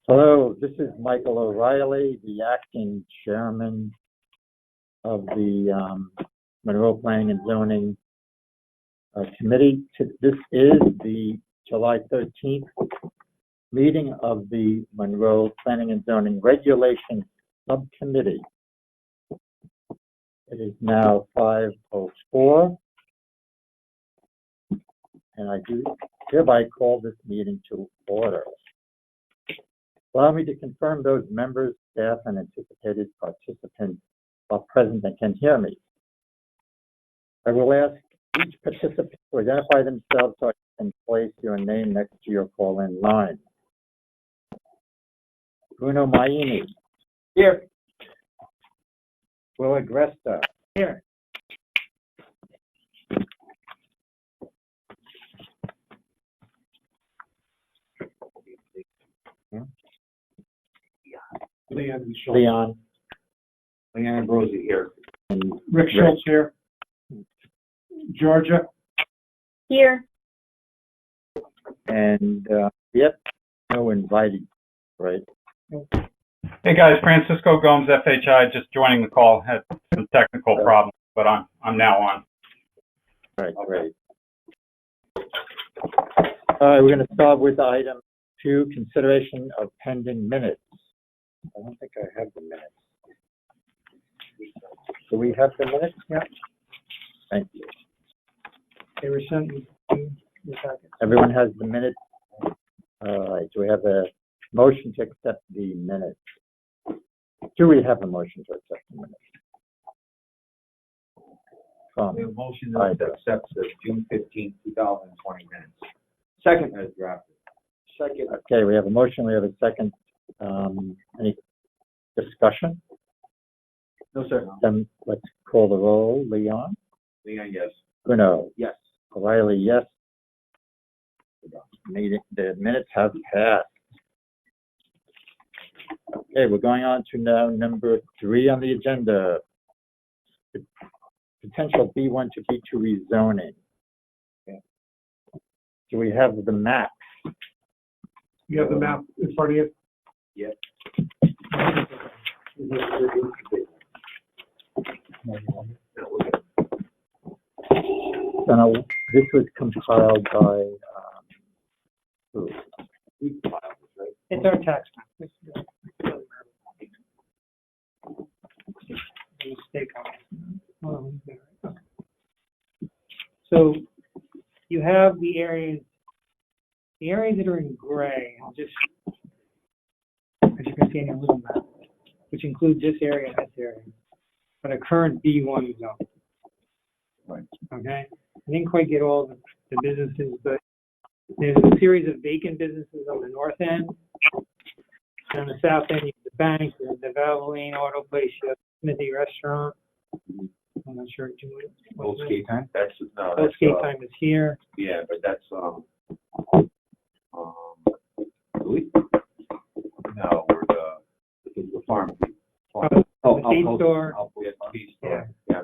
Hello, this is Michael O'Reilly, the acting chairman of the Monroe Planning and Zoning Committee. This is the July 13th meeting of the Monroe Planning and Zoning Regulations Subcommittee. It is now 5:04, and I do hereby call this meeting to order. Allow me to confirm those members, staff, and anticipated participants are present and can hear me. I will ask each participant to identify themselves so I can place your name next to your call-in line. Bruno Maini. Here. Will Agresta. Here. Leon Ambrosi here. And Rick Schultz here. Georgia. Here. And yep, no invited, right? Hey guys, Francisco Gomes, FHI, just joining the call. Had some technical problems, but I'm now on. All right, great. All right, we're going to start with item 2, consideration of pending minutes. I don't think I have the minutes. Do we have the minutes? Yeah. Thank you. They were sent in the packet. Everyone has the minutes. All right, do we have a motion to accept the minutes? Do we have a motion to accept the minutes? We have a motion to accept the June 15th, 2020 minutes. Second as drafted. Second. Okay, we have a motion, we have a second. Any discussion? No, sir. Then let's call the roll. Leon? Leon, yes. Bruno? Yes. O'Reilly, yes. The minutes have passed. Okay, we're going on to now number 3 on the agenda. Potential B1 to B2 rezoning. Okay. Do we have the map? You have the map in front of you? Yes. So this was compiled by who? It's our tax map. Mistake on it. So you have the areas that are in gray, just as you can see in your little map, which includes this area and this area, but a current B1 zone. Right. Okay. I didn't quite get all the businesses, but there's a series of vacant businesses on the north end. And on the south end, you have the bank, the Valvoline Auto Place, you have Smithy Restaurant. I'm not sure. Old Skate Time? That's no. Old Skate Time is here. Yeah, but that's really? No, we're the farm. The feed store. Yeah.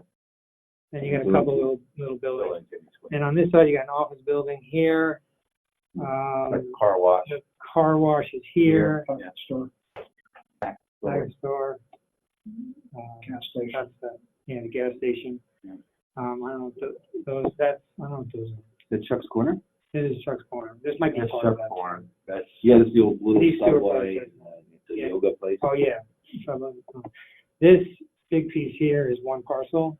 And you got a couple little buildings. And on this side, you got an office building here. Like car wash. The car wash is here. Yeah. Store. Back store. Gas station. That's the gas station. Yeah. I don't know if those. I don't know if those are. The Chuck's Corner? This is Chuck's Corner. This might be That's part of Chuck's that. Corner. That's that's the old little These two are subway. places. The Yeah. yoga place. Oh yeah. This big piece here is one parcel.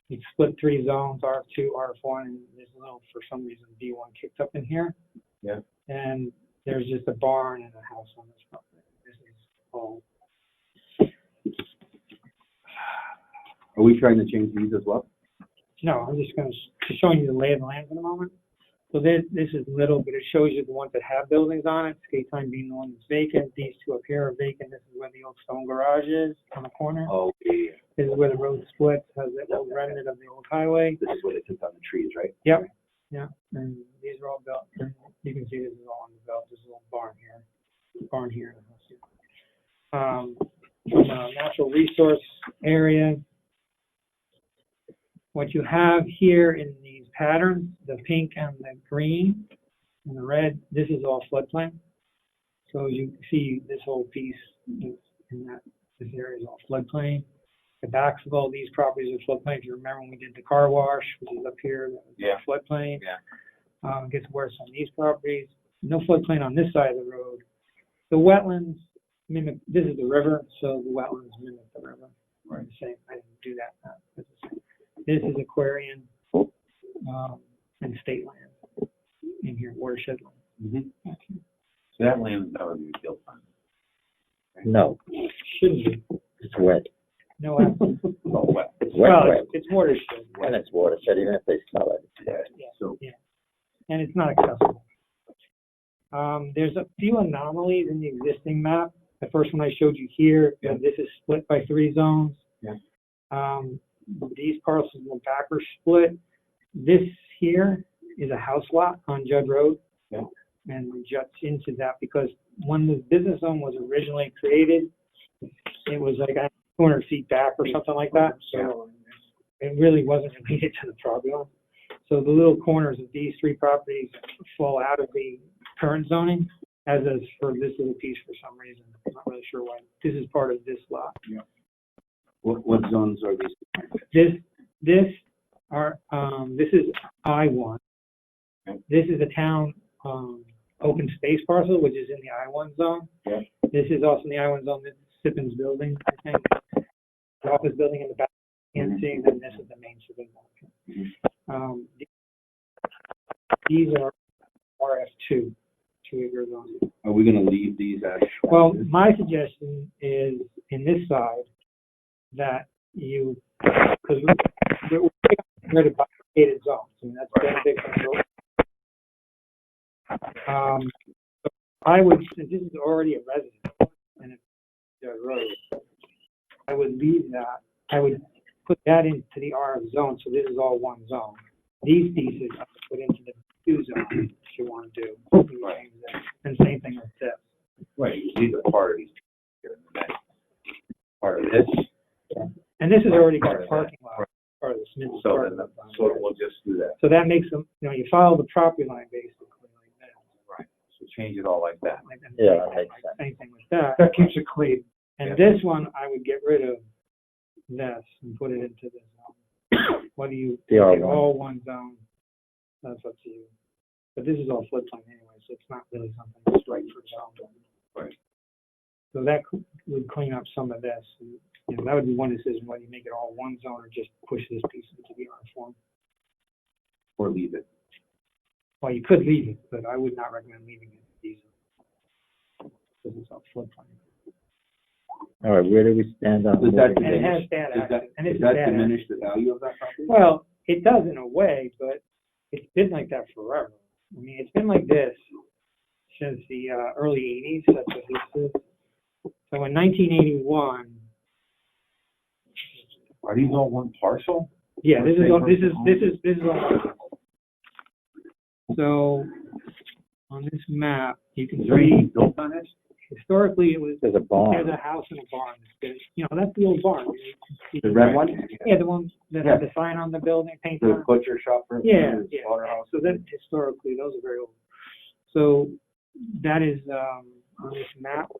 It's split 3 zones, R2, R1, and there's a little, for some reason, B1 kicked up in here. Yeah. And there's just a barn and a house on this property. This is all. Are we trying to change these as well? No, I'm just going to show you the lay of the land for the moment. So this is little, but it shows you the ones that have buildings on it. Skate Time being the one that's vacant. These 2 up here are vacant. This is where the old stone garage is on the corner. Oh, yeah. This is where the road splits, has the old remnant of the old highway. This is where they took down the trees, right? Yep. Yeah. And these are all built. You can see this is all on the belt. There's a little barn here, and a house here. From a natural resource area, what you have here in these patterns, the pink and the green and the red, this is all floodplain. So as you can see, this whole piece is in that, this area is all floodplain. The backs of all these properties are floodplain. If you remember when we did the car wash, which is up here, that was Yeah. floodplain. Yeah. It gets worse on these properties. No floodplain on this side of the road. The wetlands mimic, this is the river, so the wetlands mimic the river. Right. The same, I didn't do that. It's the same. This is Aquarian, and state land in here, watershed land. Mm-hmm. So that land is never going to be built on. No, Shouldn't be. it's wet. No, absolutely. Well, wet. It's wet, Well, wet. it's watershed. And it's watershed, even if they sell it. Yeah. Yeah. So, And it's not accessible. There's a few anomalies in the existing map. The first one I showed you here, Yeah. this is split by 3 zones. Yeah. These parcels in the back are split. This here is a house lot on Judd Road. Yeah. And it juts into that because when the business zone was originally created, it was like 200 feet back or something like that. So it really wasn't related to the property line. So the little corners of these 3 properties fall out of the current zoning, as is for this little piece for some reason. I'm not really sure why. This is part of this lot. yeah. What zones are these? This is I-1. Okay. This is a town open space parcel, which is in the I-1 zone. Yeah. This is also in the I-1 zone. This is Sippin's building, I think. The office building in the back. And seeing that this is the main Sippin building. These are RF2, 2-acre zones. Are we going to leave these as? Well, my suggestion is in this side that you, because we're rid of bifurcated zones. I mean, that's been a big control. I would, since this is already a residence and it's a road, I would leave that. I would put that into the RF zone, so this is all one zone. These pieces I would put into the 2 zone if you want to do. Right. And same thing with this. Right, these are part of these. Part of this. And this has already got a parking lot, part of the Smith. So then, so we'll just do that. So that makes them, you follow the property line basically like that. Right. So change it all like that. Like that. Yeah, that makes sense. Same thing with that. That keeps it clean. And Yeah. this one, I would get rid of this and put it into this zone. What do you, The R1. all one zone? That's up to you. But this is all floodplain anyway, so it's not really something that's right for zone. Right. So that would clean up some of this. And, that would be one decision, whether you make it all one zone or just push this piece into the R form. Or leave it. Well, you could leave it, but I would not recommend leaving it these because it's all floodplain. All right, where do we stand on? Does that moving And it this? has bad Does that, access. And it's does that bad diminish the value of that property? Well, it does in a way, but it's been like that forever. I mean, it's been like this since the early 80s. That's what this is. So in 1981, Are these all one parcel? yeah, this is all. So on this map, you can Is there anything see built on it? historically it was There's a barn. there's a house and a barn. That's the old barn. The red one? Yeah, the one that had the sign on the building, painted on The it. butcher shop? Yeah, the yeah. slaughterhouse? So that historically, those are very old. So that is on this map.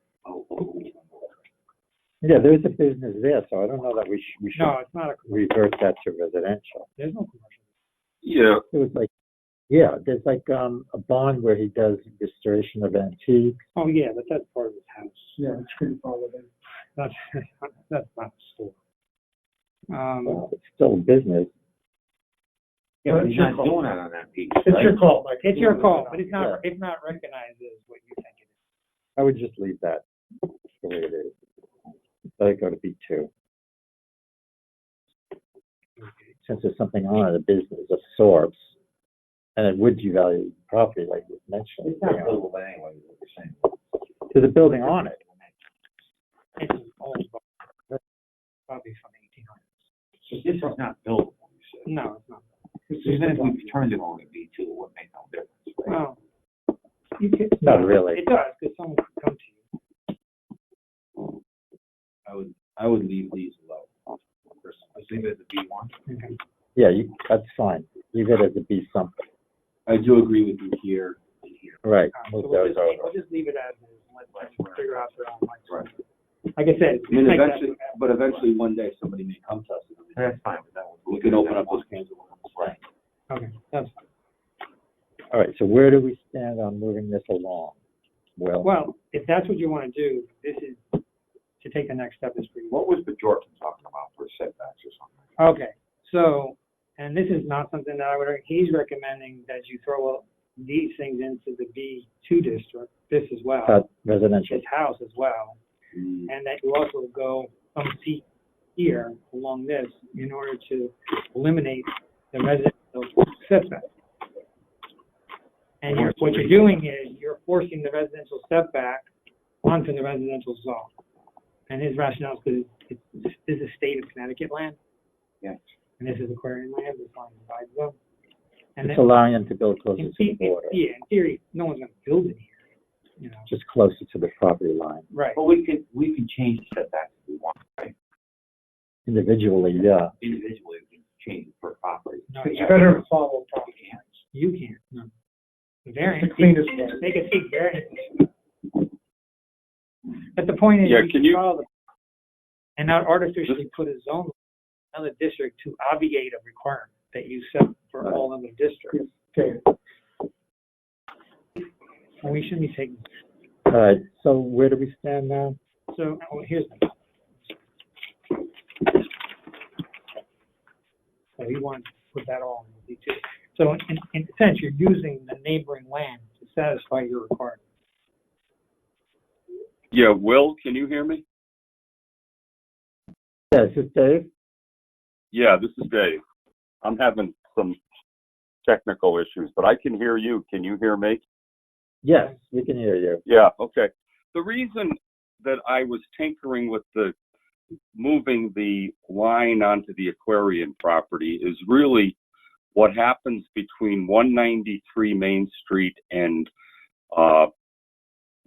Yeah, there's a business there, so I don't know that we should No, it's not a commercial. revert that to residential. There's no commercial. Yeah. It was like, yeah, there's like a barn where he does restoration of antiques. Oh yeah, but that's part of his house. Yeah, it's pretty far away. That's not a store. Well, it's still a business. Yeah, but he's not doing that on that piece. It's your right? call. It's your call, but it's Yeah. not recognized as what you think it is. I would just leave that the way it is. Let it go to B2. Since there's something on it, a business of sorts, and it would devalue property like you mentioned. It's not buildable anyway, is what you're saying. There's a building on it. It's an old barn, probably from the 1800s. So this is not buildable, you said. No, it's not. So even if we turned it on to B2, it wouldn't make no difference, right? Oh, you could. Not really. It does, because someone could come to you. I would leave these low. Let's leave it as a B1. Okay. Yeah, that's fine. Leave it as a B something. I do agree with you here and here. Right, So move we'll those just over. leave it as is. Let like I said. I mean, like that. eventually one day somebody may come to us. That's fine with that one. We can open up those cans of worms. Right. Okay, that's, All right, so where do we stand on moving this along? well, if that's what you want to do, this is, to take the next step is for you. What was the Jordan talking about for setbacks or something? Okay, so, and this is not something that I would, he's recommending that you throw these things into the B2 district, this as well, Residential. his house as well, and that you also go some feet here along this in order to eliminate the residential setback. And what you're doing is you're forcing the residential setback onto the residential zone. And his rationale is because this is state of Connecticut land. Yeah. And this is Aquarian land, this line divides them. And It's then, allowing them to build closer in to the border, yeah, in theory, no one's gonna build it here, you know. just closer to the property line. Right. But we can change the setbacks if we want, right? Individually, yeah. Individually, we can change it per property. No, you better follow property. You can't, no. The variance, they can take variance. But the point is, Yeah, you can can you- follow and not artificially put a zone, another district to obviate a requirement that you set for all other districts. Okay. And we shouldn't be taking, All right, so where do we stand now? so, here's. So you want to put that all in the D2. So in a sense, you're using the neighboring land to satisfy your requirement. Yeah, Will, can you hear me? Yes, it's Dave. Yeah, this is Dave. I'm having some technical issues, but I can hear you. Can you hear me? Yes, we can hear you. Yeah, okay. The reason that I was tinkering with the moving the line onto the Aquarian property is really what happens between 193 Main Street and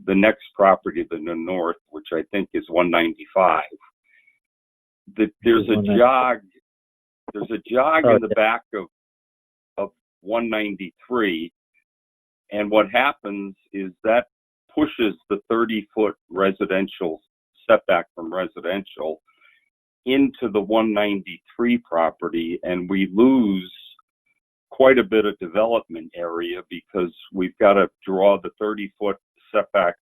the next property to the north, which I think is 195. There's a jog in the back of 193, and what happens is that pushes the 30-foot residential setback from residential into the 193 property, and we lose quite a bit of development area because we've got to draw the 30-foot setback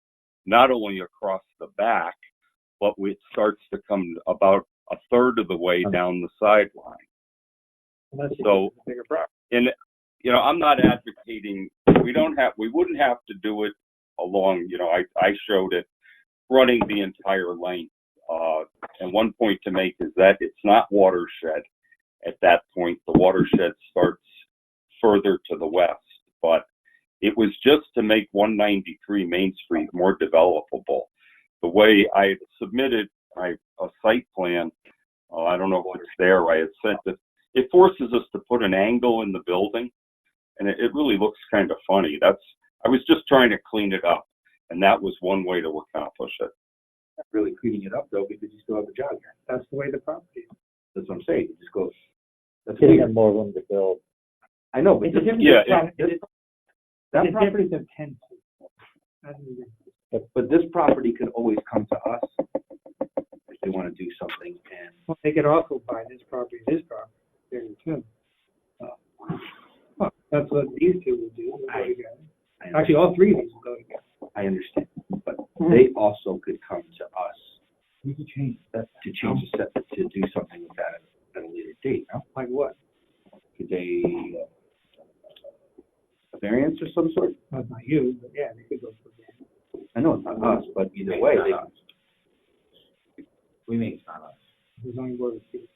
not only across the back, but it starts to come about a third of the way down the sideline. So, Bigger property. and you know, I'm not advocating. We wouldn't have to do it along. You know, I showed it running the entire length. And one point to make is that it's not watershed. At that point, the watershed starts further to the west, but it was just to make 193 Main Street more developable. The way I submitted a site plan, I don't know if it's there, I had sent it. It forces us to put an angle in the building, and it really looks kind of funny. I was just trying to clean it up, and that was one way to accomplish it. Not really cleaning it up though, because you still have a jog here. That's the way the property is. That's what I'm saying. It just goes. That's Giving weird. them more room to build. I know, but It's a different, Yeah, that it's a property, difference of 10 feet. That's the difference. but this property could always come to us if they want to do something. And Well, they could also buy this property there too. Well, that's what these two would do. They'll go together. Actually, all three of these will go together. I understand, but they also could come to us You could change that. to change the set, to do something with that at a later date. No? Like what? Could they a variance of some sort? That's not you, but yeah, they could go for that. I know it's not us, but either way, they. We mean it's not us. The zoning board of appeals.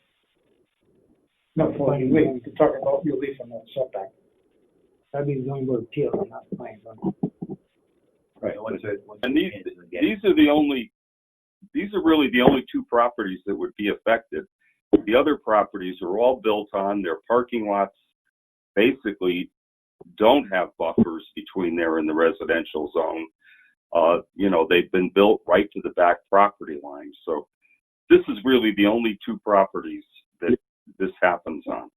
No, for you, we could talk about relief from that setback. That'd be the zoning board of appeals, not the planning board. Right. And these are really the only two properties that would be affected. The other properties are all built on, their parking lots basically don't have buffers between there and the residential zone. You know, they've been built right to the back property line. So this is really the only two properties that this happens on.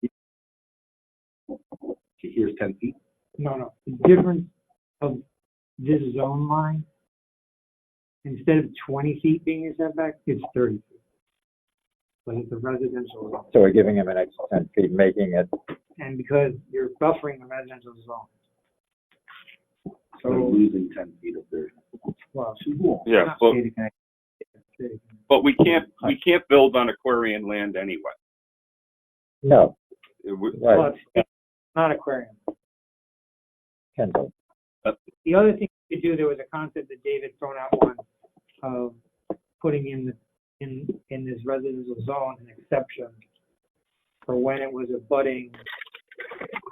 Here's 10 feet. No. The difference of this zone line instead of 20 feet being your setback, it's 30 feet. But it's a residential zone. So we're giving him an extra 10 feet, making it, And because you're buffering the residential zone. So we're losing 10 feet of their. Well, Yeah, not but, shaded connect- shaded connect- but we can't build on Aquarian land anyway. no, It Well, right, it's not aquarium. Kendall. The other thing you could do, there was a concept that David thrown out once of putting in this residential zone an exception for when it was abutting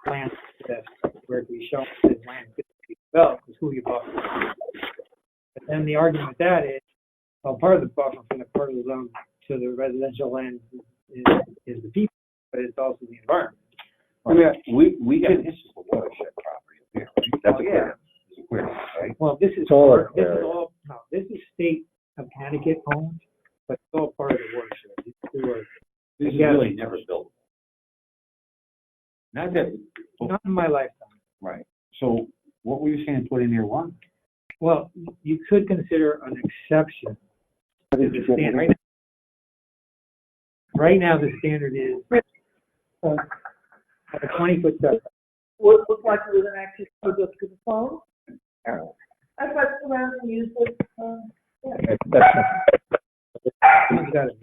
land that where it could be shown as land could be developed, is who you buffer. But then the argument with that is, well, part of the buffer from the part of the zone to the residential land is the people, but it's also the environment. I mean, we get, this is a watershed property up here, right? That's aquarium. It's aquarium, right? Well, this is It's all part, this is aquarium. all, no, this is state of Connecticut owned, but it's all part of the watershed. These two are This is together. really never built. Not that, Not in my lifetime. right. So what were you saying, put in there one? Well, you could consider an exception to the standard. Right now, the standard is a 20-foot setback. What looked like it was an access to the phone? I thought surrounding use it, You gotta-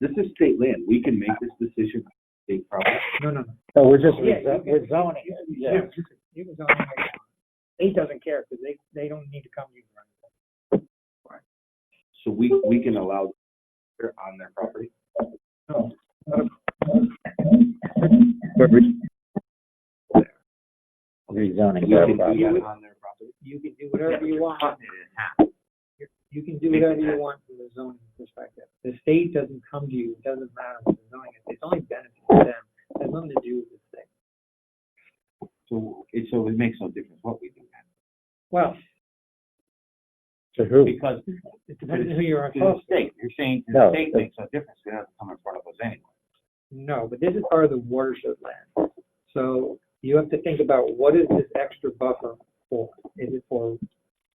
This is state land. We can make this decision, state property. No. So we're just, Yeah, you can- we're zoning it, yeah. You can zone it right now. State doesn't care because they don't need to come to you for anything. So we can allow they're on their property? No. Rezoning We their can do property. that on their property? You can do whatever you want. Cutting it in half. You can do whatever you want from the zoning perspective. The state doesn't come to you, it doesn't matter what the zoning is, it's only benefit to them, it has nothing to do with this thing. So it makes no difference what we do then. Well, To who? Because it depends on who you're to the opposed to. state, you're saying to No, the state the- makes no difference. They don't have to come in front of us anyway. No, but this is part of the watershed land. So you have to think about what is this extra buffer for? Is it for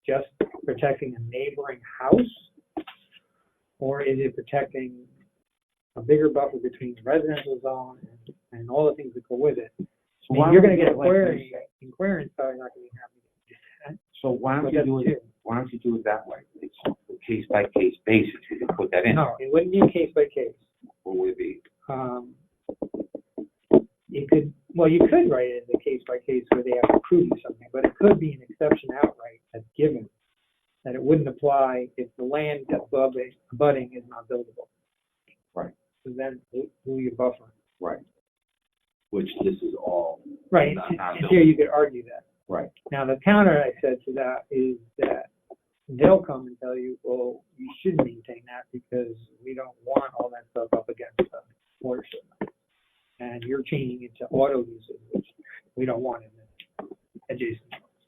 just protecting a neighboring house? Or is it protecting a bigger buffer between the residential zone and all the things that go with it? So I mean, why you're don't gonna we get do it like queries, this? inquiries probably not gonna be happy. So why don't But you that's do it, too. why don't you do it that way? It's a case by case basis. You can put that in. No, it wouldn't be case by case. Or would it be? It could, well, you could write it as a case by case where they have to prove you something, but it could be an exception outright that's given, that it wouldn't apply if the land abutting is not buildable. Right. So then who you buffer. Right. Which this is all. Right, Not and here you could argue that. Right. Now, the counter I said to that is that they'll come and tell you, well, you should maintain that because we don't want all that stuff up against the watershed. And you're changing it to auto uses, which we don't want in the adjacent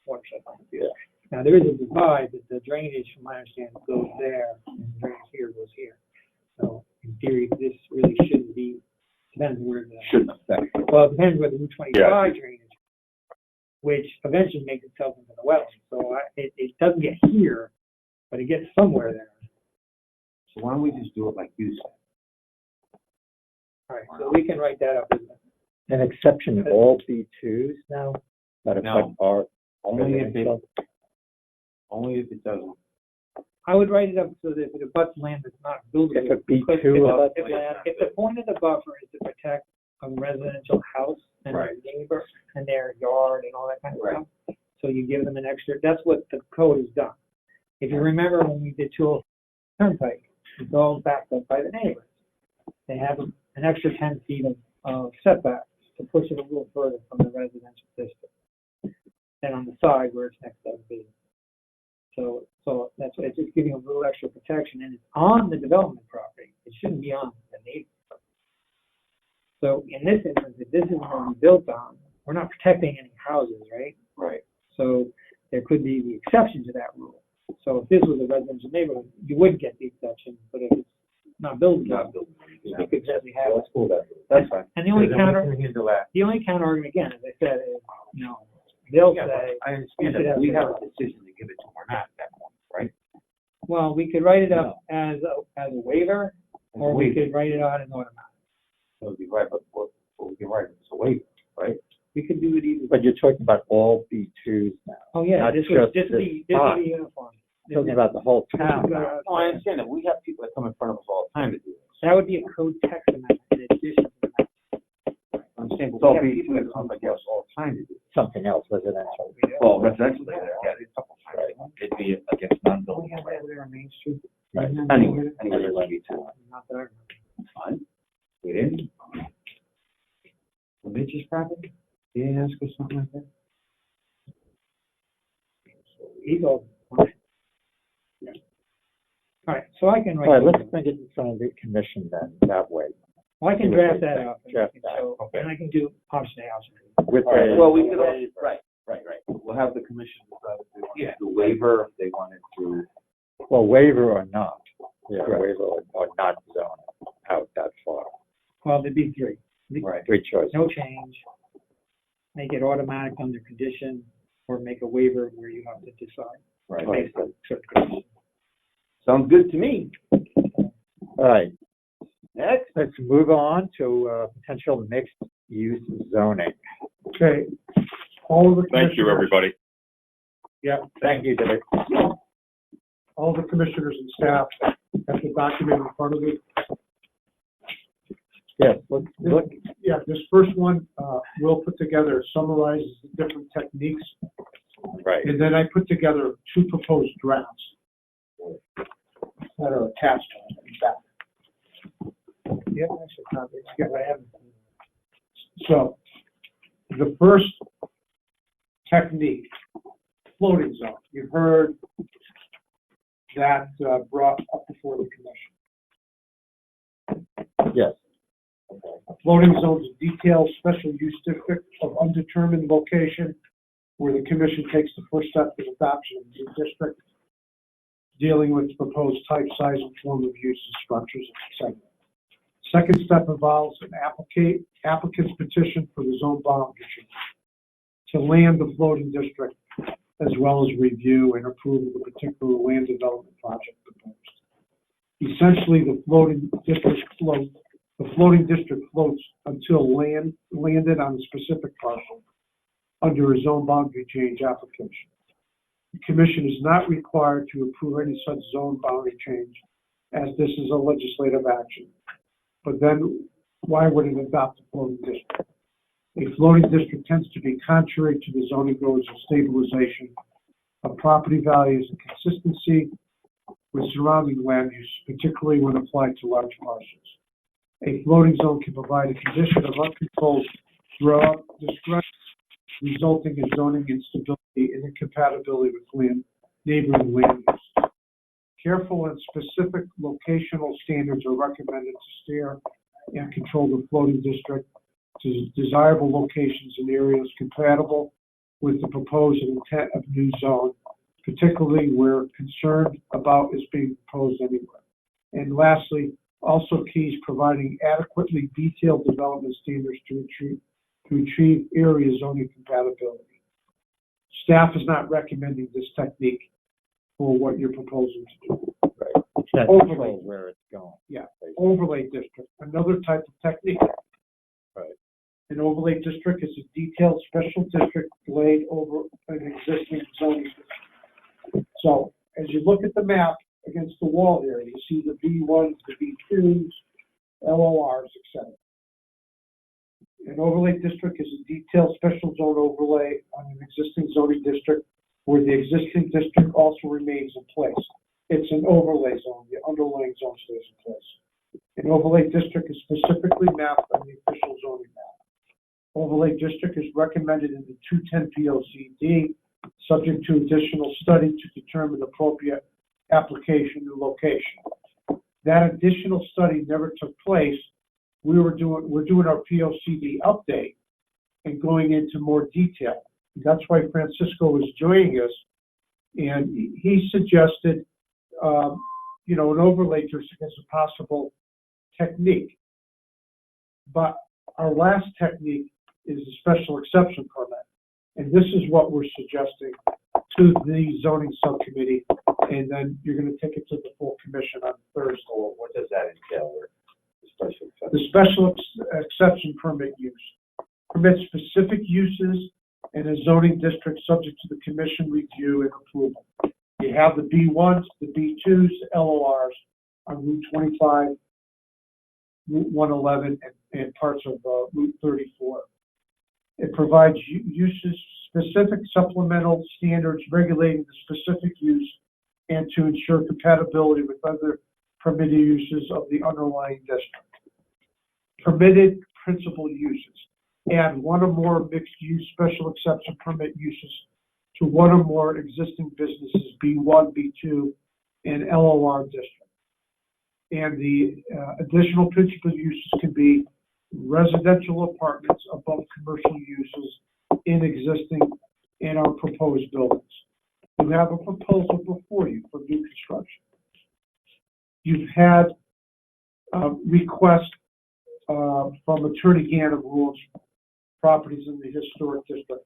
watershed. Yeah. Now, there is a divide, but the drainage, from my understanding, goes there, and the drainage here goes here. So, in theory, this really shouldn't be, depends where the, Shouldn't affect. well, it depends where the Route 25 Yeah. drainage, which eventually makes itself into the wetland. So it doesn't get here, but it gets somewhere there. So why don't we just do it like you said? All right, so we can write that up as An exception in all B2s now? That No. affect our Only if it, residential? only if it doesn't. I would write it up so that if it abuts land that's not buildable. If it be because two if- abuts if land. If the point of the buffer is to protect a residential house and their Right. neighbor and their yard and all that kind of Right. stuff, so you give them an extra, that's what the code has done. If you remember when we did 205 Turnpike, it's all backed up by the neighbors. They have an extra 10 feet of setback to push it a little further from the residential district than on the side where it's next to the business. So that's why it's just giving a little extra protection, and it's on the development property. It shouldn't be on the neighbor's property. So in this instance, if this is going to be built on, we're not protecting any houses, right? Right. So there could be the exception to that rule. So if this was a residential neighborhood, you wouldn't get the exception, but if it's not buildable, Not building. you could certainly have it. Let's pull that. That's fine. And the only Because then we counter, can handle that. the only counter argument, again, as I said, is, they'll Yeah, say, I understand that. We have a decision to give it to them or not at that point, right? Well, we could write it up as a waiver, or we could write it out as automatic. That would be right, but what we can write, it's a waiver, right? We could do it either. But you're talking about all B2s now. Oh, yeah, not this just is this the spot. uniform. Talking about the whole town now. No, I understand that. We have people that come in front of us all the time to do this. That would be a code text amendment in addition to the map. I understand, It's but all we have B2s. people that come like us all the time to do this. Something else residential. Well, residential, they have it a couple times. It'd be against We non-building. have that over there on Main Street. Right. Anyway, it's like B2. Not that I remember. It's fine. We didn't. The bitch's property? He didn't ask us something like that? Eagle. All right, so I can All right, write, let's bring it in front of the commission then, that way. well, I can draft that up. Draft that, So, okay. and I can do option A, option B. With All right, a well, we could, waiver. right. We'll have the commission decide if they want to do waiver, if they wanted to. Well, waiver or not. Yeah, Correct. waiver or not zone out that far. Well, there'd be three. Right. Three choices. No change. Make it automatic under condition, or make a waiver where you have to decide. Right. Okay. Certain conditions. Sounds good to me. All right, Next. let's move on to potential mixed-use zoning. Okay. All of the Thank you, commissioners- everybody. Yeah, Thank you, Dave. all the commissioners and staff have the document in front of you. Yes, let's look. Yeah, this first one, Will put together, summarizes the different techniques, Right. and then I put together two proposed drafts that are attached to it in fact. Yep, I should copy it. Yeah, I have. So, the first technique, floating zone, you've heard that brought up before the commission. Yes. A floating zone is a detailed special use district of undetermined location where the commission takes the first step in adoption of the new district, dealing with proposed type, size, and form of uses, structures, etc. Second step involves an applicant's petition for the zone boundary change to land the floating district, as well as review and approve of the particular land development project proposed. Essentially, the floating district floats until landed on a specific parcel under a zone boundary change application. The commission is not required to approve any such zone boundary change, as this is a legislative action. But then, why would it adopt a floating district? A floating district tends to be contrary to the zoning goals of stabilization of property values and consistency with surrounding land use, particularly when applied to large parcels. A floating zone can provide a condition of uncontrolled drought, disruption, resulting in zoning instability and incompatibility with neighboring land use. Careful and specific locational standards are recommended to steer and control the floating district to desirable locations in areas compatible with the proposed intent of new zone, particularly where concerned about is being proposed anywhere. And lastly, also keys providing adequately detailed development standards to achieve area zoning compatibility. Staff is not recommending this technique for what you're proposing to do. Right. Can't Overlay. control where it's going. Yeah. Overlay district, another type of technique. Right. An overlay district is a detailed special district laid over an existing zoning district. So as you look at the map against the wall here, you see the B1s, the B2s, LORs, etc. An overlay district is a detailed special zone overlay on an existing zoning district where the existing district also remains in place. It's an overlay zone, the underlying zone stays in place. An overlay district is specifically mapped on the official zoning map. Overlay district is recommended in the 210 POCD, subject to additional study to determine appropriate application and location. That additional study never took place. We're doing our POCD update and going into more detail. That's why Francisco was joining us, and he suggested, an overlay district as a possible technique. But our last technique is a special exception permit, and this is what we're suggesting to the zoning subcommittee and then you're gonna take it to the full commission on Thursday. So what does that entail, or the special exception? The special exception permit use permits specific uses in a zoning district subject to the commission review and approval. You have the B1s, the B2s, the LORs on Route 25, Route 111, and parts of Route 34. It provides uses, specific supplemental standards regulating the specific use and to ensure compatibility with other permitted uses of the underlying district. Permitted principal uses. Add one or more mixed-use special exception permit uses to one or more existing businesses, B1, B2, and LOR district. And the additional principal uses can be residential apartments above commercial uses in existing and our proposed buildings. You have a proposal before you for new construction. You've had requests from Attorney Gann of Rules properties in the historic district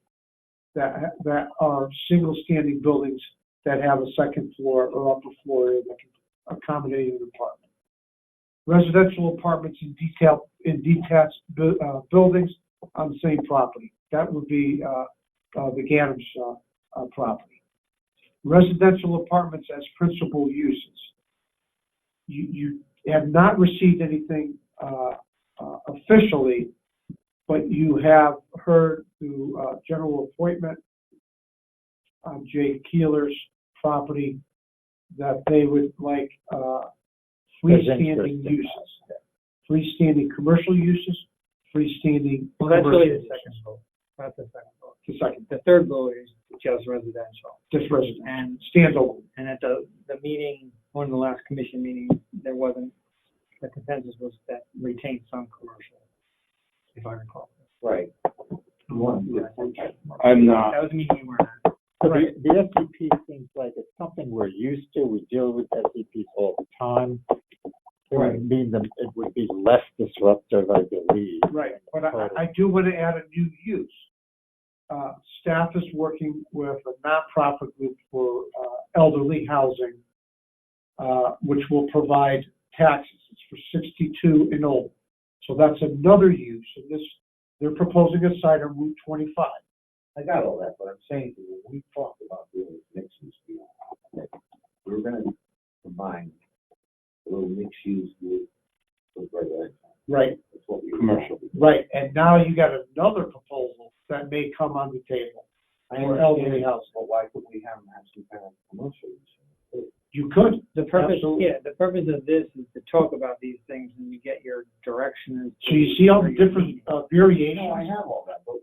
that are single standing buildings that have a second floor or upper floor area that can accommodate an apartment. Residential apartments in detached buildings on the same property. That would be the Gannon's property. Residential apartments as principal uses. You have not received anything officially, but you have heard through general appointment on Jay Keeler's property that they would like freestanding uses. Freestanding commercial uses, freestanding. Well, that's really the commercial second uses. vote, not the second vote. The second, The third vote is just residential. just residential, And, standalone. and at the meeting, one of the last commission meetings, there wasn't, the consensus was that retain some commercial, if I recall. Right. I'm not. That was a meeting we weren't at. So the SCP seems like it's something we're used to. We deal with SCPs all the time. It would mean that it would be less disruptive, I believe. Right, but I do want to add a new use. Staff is working with a nonprofit group for elderly housing, which will provide taxes. It's for 62 and old. So that's another use. And this, they're proposing a site on Route 25. I got all that, but I'm saying to you, when we talked about doing mixed use, we were gonna combine a little mixed use with residential. Right. That's what we. Commercial. Right, and now you got another proposal that may come on the table. I For understand elderly it, housing. but why couldn't we have them have some kind of commercial use? You could. The purpose, Absolutely. yeah, the purpose of this is to talk about these things and you get your direction. as So you see all the different variations? No, I have all that, but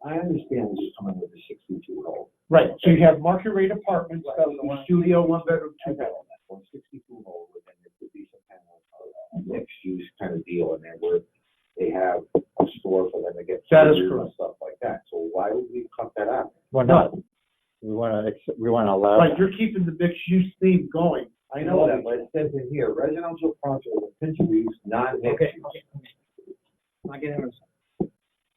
I understand this is coming with a 62 hole. Right, so you have market rate apartments, that was one studio, one bedroom, I two got bedroom. all that, 162 hole, but then there could be some kind of mixed use kind of deal in there where they have a store for them to get. That is food and correct. Stuff like that, so why would we cut that out? We're not. We want to allow. Right, you're keeping the mixed use theme going. I know that, but it says in here, residential project with principal use, non-mixed Okay, use. okay. Not getting into it.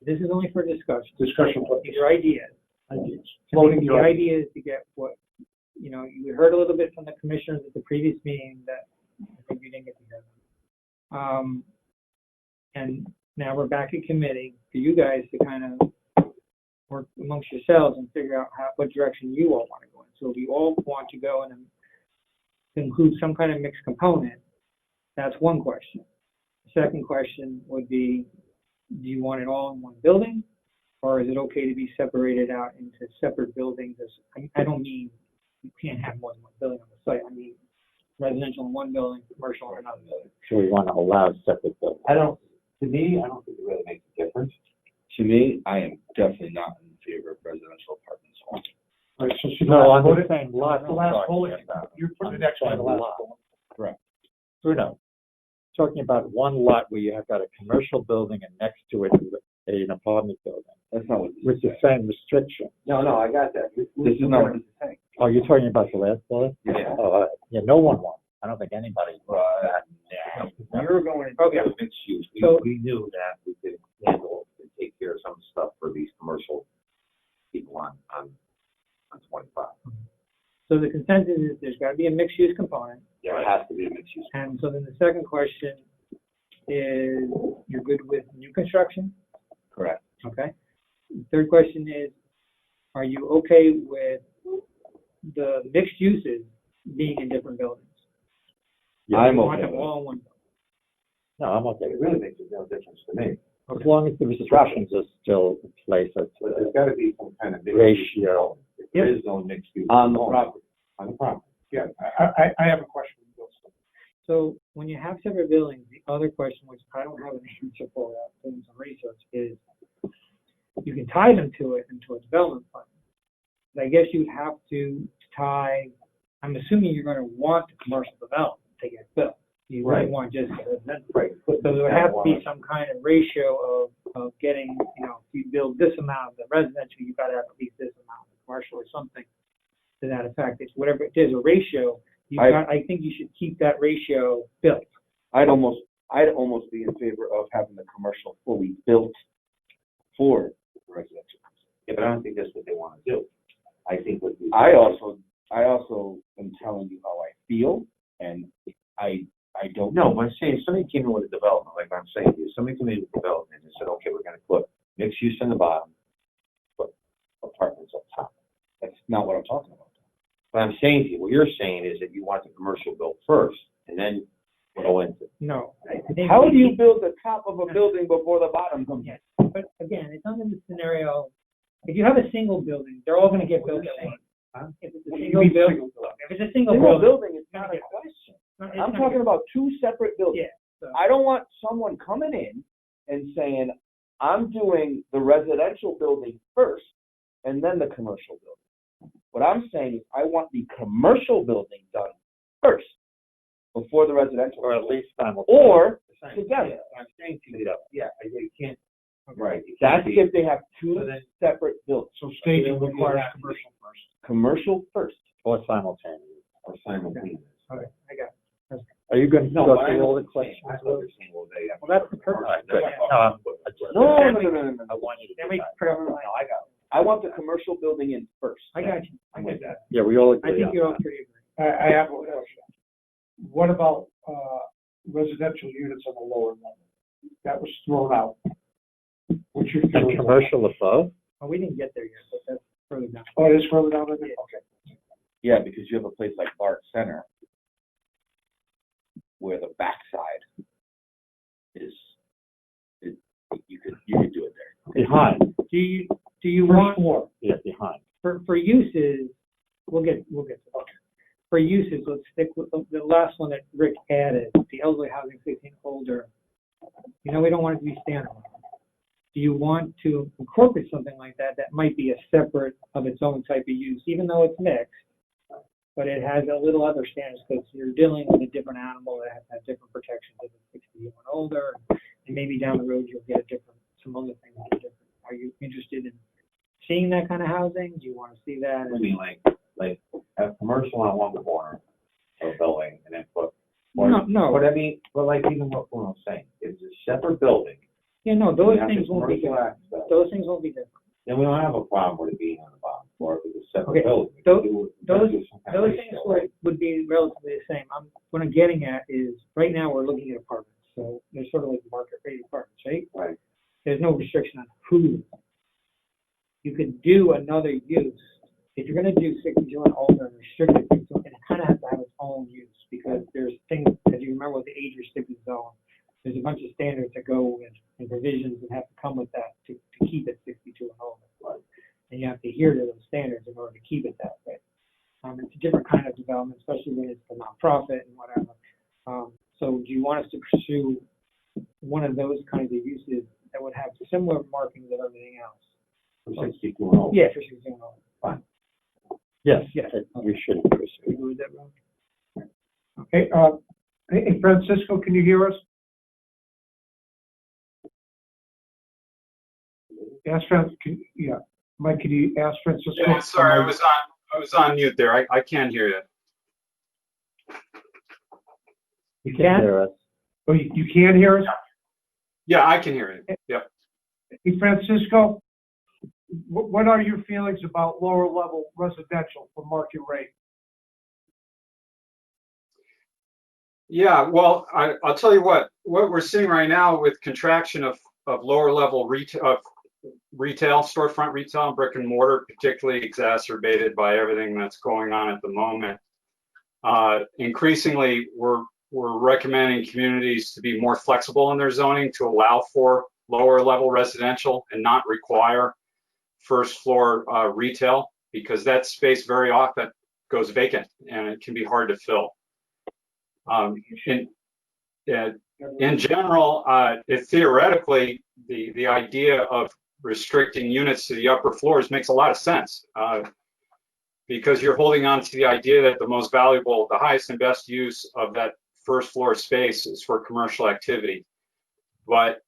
This is only for discussion. Discussion These are ideas. ideas. Floating The your ideas. idea is to get what, you know, you heard a little bit from the commissioners at the previous meeting that I think you didn't get to hear them. And now we're back in committee for you guys to kind of work amongst yourselves and figure out what direction you all want to go in. So if you all want to go and include some kind of mixed component, that's one question. The second question would be, do you want it all in one building? Or is it okay to be separated out into separate buildings? I don't mean you can't have more than one building on the site. I mean residential in one building, commercial in another building. So we want to allow separate buildings. To me, I don't think it really makes a difference. To me, I am definitely not in favor of residential apartments. All right, so should No, I on put the it? same lot. The last we're bullet, talking about. you're putting On the next the one, the same last lot. bullet. Correct. Bruno, talking about one lot where you have got a commercial building and next to it an apartment building That's not what with the same restriction. No, I got that. This is not what this is saying. Oh, you're talking about the last bullet? Yeah. Oh, all right. Yeah, no one wants. I don't think anybody wants that. We were going into Okay. mixed use. So- We knew that we could handle and take care of some stuff for these commercial people on 25. So the consensus is there's got to be a mixed-use component. There has to be a mixed use. And so then the second question is, you're good with new construction? Correct. Okay. The third question is, are you okay with the mixed uses being in different buildings? I'm You want okay them with it. all in one building? No, I'm okay It with really makes no difference to me. it. As long as the restrictions are still in place, that's But there's gotta be some kind of. ratio. If there is no mixed use. On the property. On the property. Yeah, I have a question. So when you have separate buildings, the other question, which I don't have an answer for without doing some research, is you can tie them to it into a development plan. But I guess you'd have to tie, I'm assuming you're gonna want the commercial development to get built. You Right. wouldn't want just residential. Right. So there would have to be some kind of ratio of getting, you know, if you build this amount of the residential, you've got to have at least this amount of commercial or something to that effect. It's whatever, if there's a ratio, I think you should keep that ratio built. I'd almost be in favor of having the commercial fully built for residential. Yeah, but I don't think that's what they want to do. I think what I also am telling you how I feel, and I don't know. But I'm saying if somebody came in with a development, like I'm saying to you, somebody came in with development and said, okay, we're going to put mixed use on the bottom, put apartments up top. That's not what I'm talking about. What I'm saying to you, what you're saying is that you want the commercial built first, and then go into. No. I think How do you build the top of a building before the bottom comes in? But again, it's under the scenario, if you have a single building, they're all gonna get built at once. If it's a single building, if it's a single Single building, building is not a question. it's I'm not talking gonna- about two separate buildings. Yeah. So- I don't want someone coming in and saying, I'm doing the residential building first and then the commercial building. What I'm saying is I want the commercial building done first before the residential. Or at least simultaneous. Or together. I'm saying to you, yeah, you can't. Right. That's if they have two separate buildings. So staging requires commercial first. Commercial first Or simultaneous. or simultaneous. Okay, I got it. Are you going to No, go but I through all know the what you're saying. questions? I thought you were saying, well, they have. Well, that's the purpose. All right, good. Yeah. No, No, no. I want you to Then do we that. put it on the No, line. I got it. I want the commercial building in first. I got you. I get that. Yeah, we all I agree think on you're all that. pretty agree. I have one question. What about, residential units on the lower level? That was thrown out. What's your And feeling? commercial above? Well, we didn't get there yet, but that's further down. Oh, it is further down there? Okay. Yeah, because you have a place like Bart Center where the backside is, you could do it there. Behind. Do you First want, floor. Yeah, behind. for uses, we'll get to it. For uses, let's stick with the last one that Rick added, the elderly housing 16 older. You know, we don't want it to be standalone. Do you want to incorporate something like that that might be a separate of its own type of use, even though it's mixed, but it has a little other standards because you're dealing with a different animal that has to have different protections if it's 60 and older, and maybe down the road you'll get some other things that are different. Are you interested in seeing that kind of housing? Do you want to see that? I mean, like have commercial on one corner of a building and then put. No. But I mean, but like even what I'm saying, it's a separate building. Yeah, no, those You have things the won't be commercial different. access. Those things won't be different. Then we don't have a problem with it being on the bottom floor if it's a Okay, separate building. We those- can do- we those- can do some kind of Those ratio, things right? would be relatively the same. What I'm getting at is, right now, we're looking at apartments, so there's sort of like market rate apartments, right? Right. There's no restriction on who. You could do another use, if you're gonna do 62 and older and restricted, it kind of has to have its own use, because there's things, as you remember with the age restricted zone, there's a bunch of standards that go with, and provisions that have to come with that to keep it 62 and older. Right. And you have to adhere to those standards in order to keep it that way. It's a different kind of development, especially when it's a nonprofit and whatever. So do you want us to pursue one of those kinds of uses that would have similar markings of everything else? For 62 and older. Yeah, for 60 and older. Fine. Yes, Yes. we should You pursue. agree with that, Ron? Hey, hey, Francisco, can you hear us? Mike, can you ask Francisco? Yeah, sorry, I was on mute there. I can't hear you. You can? can hear us. Oh, you can hear us? Yeah, I can hear you. Yep. Hey, Francisco, what are your feelings about lower level residential for market rate? Yeah, well, I'll tell you what we're seeing right now with contraction of lower level retail, storefront retail and brick and mortar, particularly exacerbated by everything that's going on at the moment. Increasingly, we're recommending communities to be more flexible in their zoning to allow for lower level residential and not require first floor retail, because that space very often goes vacant and it can be hard to fill. In general, theoretically, the idea of restricting units to the upper floors makes a lot of sense, because you're holding on to the idea that the most valuable, the highest and best use of that first floor space is for commercial activity. But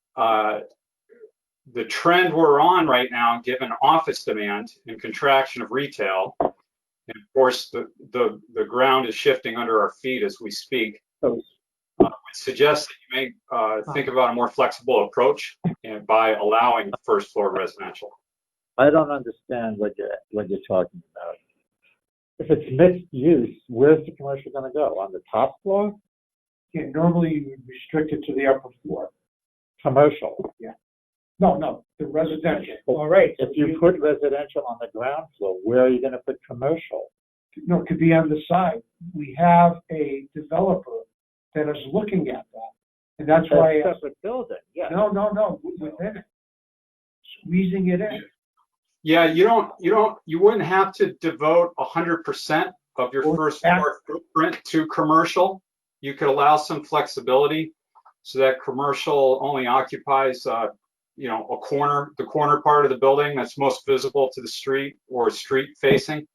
the trend we're on right now, given office demand and contraction of retail, and of course the ground is shifting under our feet as we speak, would suggest that you may think about a more flexible approach by allowing first floor residential. I don't understand what you're talking about. If it's mixed use, where's the commercial going to go? On the top floor? Yeah, normally you would restrict it to the upper floor. Commercial. Yeah. No, the residential. All right. If you put residential on the ground floor, where are you going to put commercial? No, it could be on the side. We have a developer that is looking at that. And that's why. That's a separate building, yeah. No, within it. Squeezing it in. Yeah, you wouldn't have to devote 100% of your first floor footprint to commercial. You could allow some flexibility so that commercial only occupies, the corner part of the building that's most visible to the street or street facing.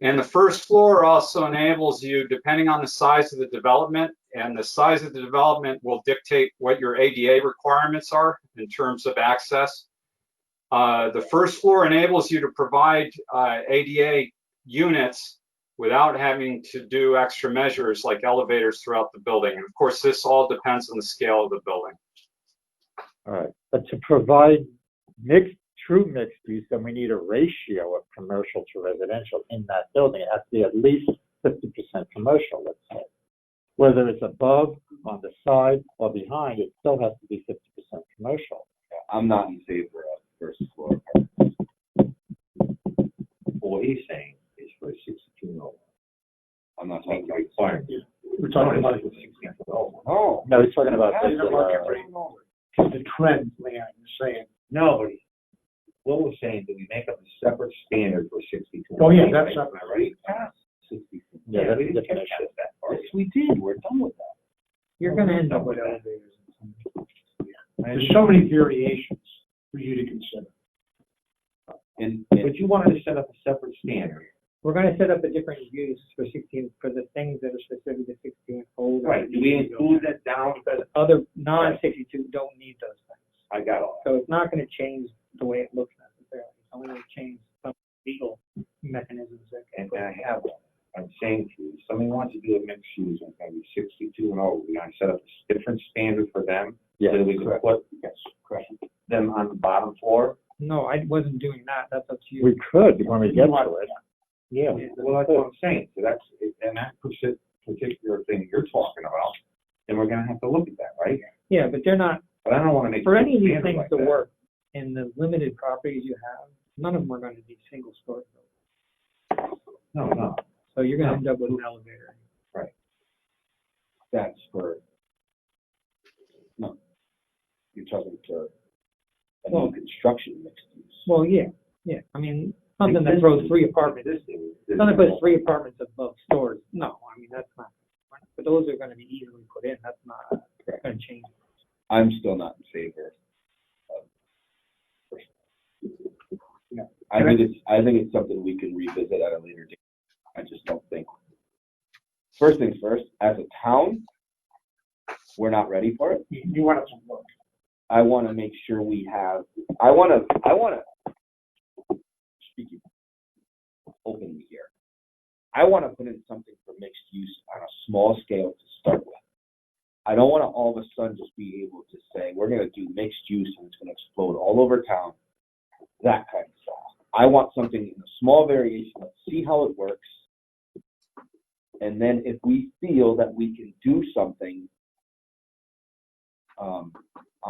And the first floor also enables you, depending on the size of the development, and the size of the development will dictate what your ADA requirements are in terms of access. The first floor enables you to provide ADA units without having to do extra measures like elevators throughout the building. And of course, this all depends on the scale of the building. All right, but to provide true mixed use, then we need a ratio of commercial to residential in that building. It has to be at least 50% commercial, let's say. Whether it's above, on the side, or behind, it still has to be 50% commercial. I'm not in favor of first floor. What he's saying is for 62 and over. I'm not talking about requirement. We're talking about 16 and over. Oh. No, he's talking about the trend, Leon, you're saying. No, but what we're saying, do we make up a separate standard for 62? Oh, yeah, that's Am I right? Past 62. Yeah, that's we a didn't different catch issue. that part. Yes, we did. We're done with that. You're going to end up with elevators. There's so many variations for you to consider. But you wanted to set up a separate standard. We're going to set up a different use for 16, for the things that are specific to 16 older. Right, do we include that down? Because other non-62 don't need those things. I got all So it's not going to change the way it looks necessarily. It's only going to change some legal mechanisms. that. And I have one. I'm saying to you, somebody wants to do a mixed use, and maybe 62 and over, we're gonna set up a different standard for them. Yeah, So that we can put them on the bottom floor. No, I wasn't doing that. That's up to you. We could when we get to it. Yeah. Well, that's what I'm saying. So that's, and that particular thing you're talking about, then we're gonna have to look at that, right? Yeah, but they're not, But I don't wanna make. for any of these standard things like to that. work in the limited properties you have, none of them are going to be single story. No. So you're going to end up with an elevator. That's for, no. You're talking for a new construction mixed use. Well, yeah. I mean, something that throws three apartments. Something that puts three apartments above stores. No, I mean, that's not. But those are going to be easily put in. That's not going to change. I'm still not in favor of. Yeah. I think it's something we can revisit at a later date. I just don't think. First things first, as a town, we're not ready for it. You want it to work. I want to make sure we have. I want to. Speaking openly here, I want to put in something for mixed use on a small scale to start with. I don't want to all of a sudden just be able to say we're going to do mixed use and it's going to explode all over town. That kind of stuff. I want something in a small variation. Let's see how it works. And then if we feel that we can do something on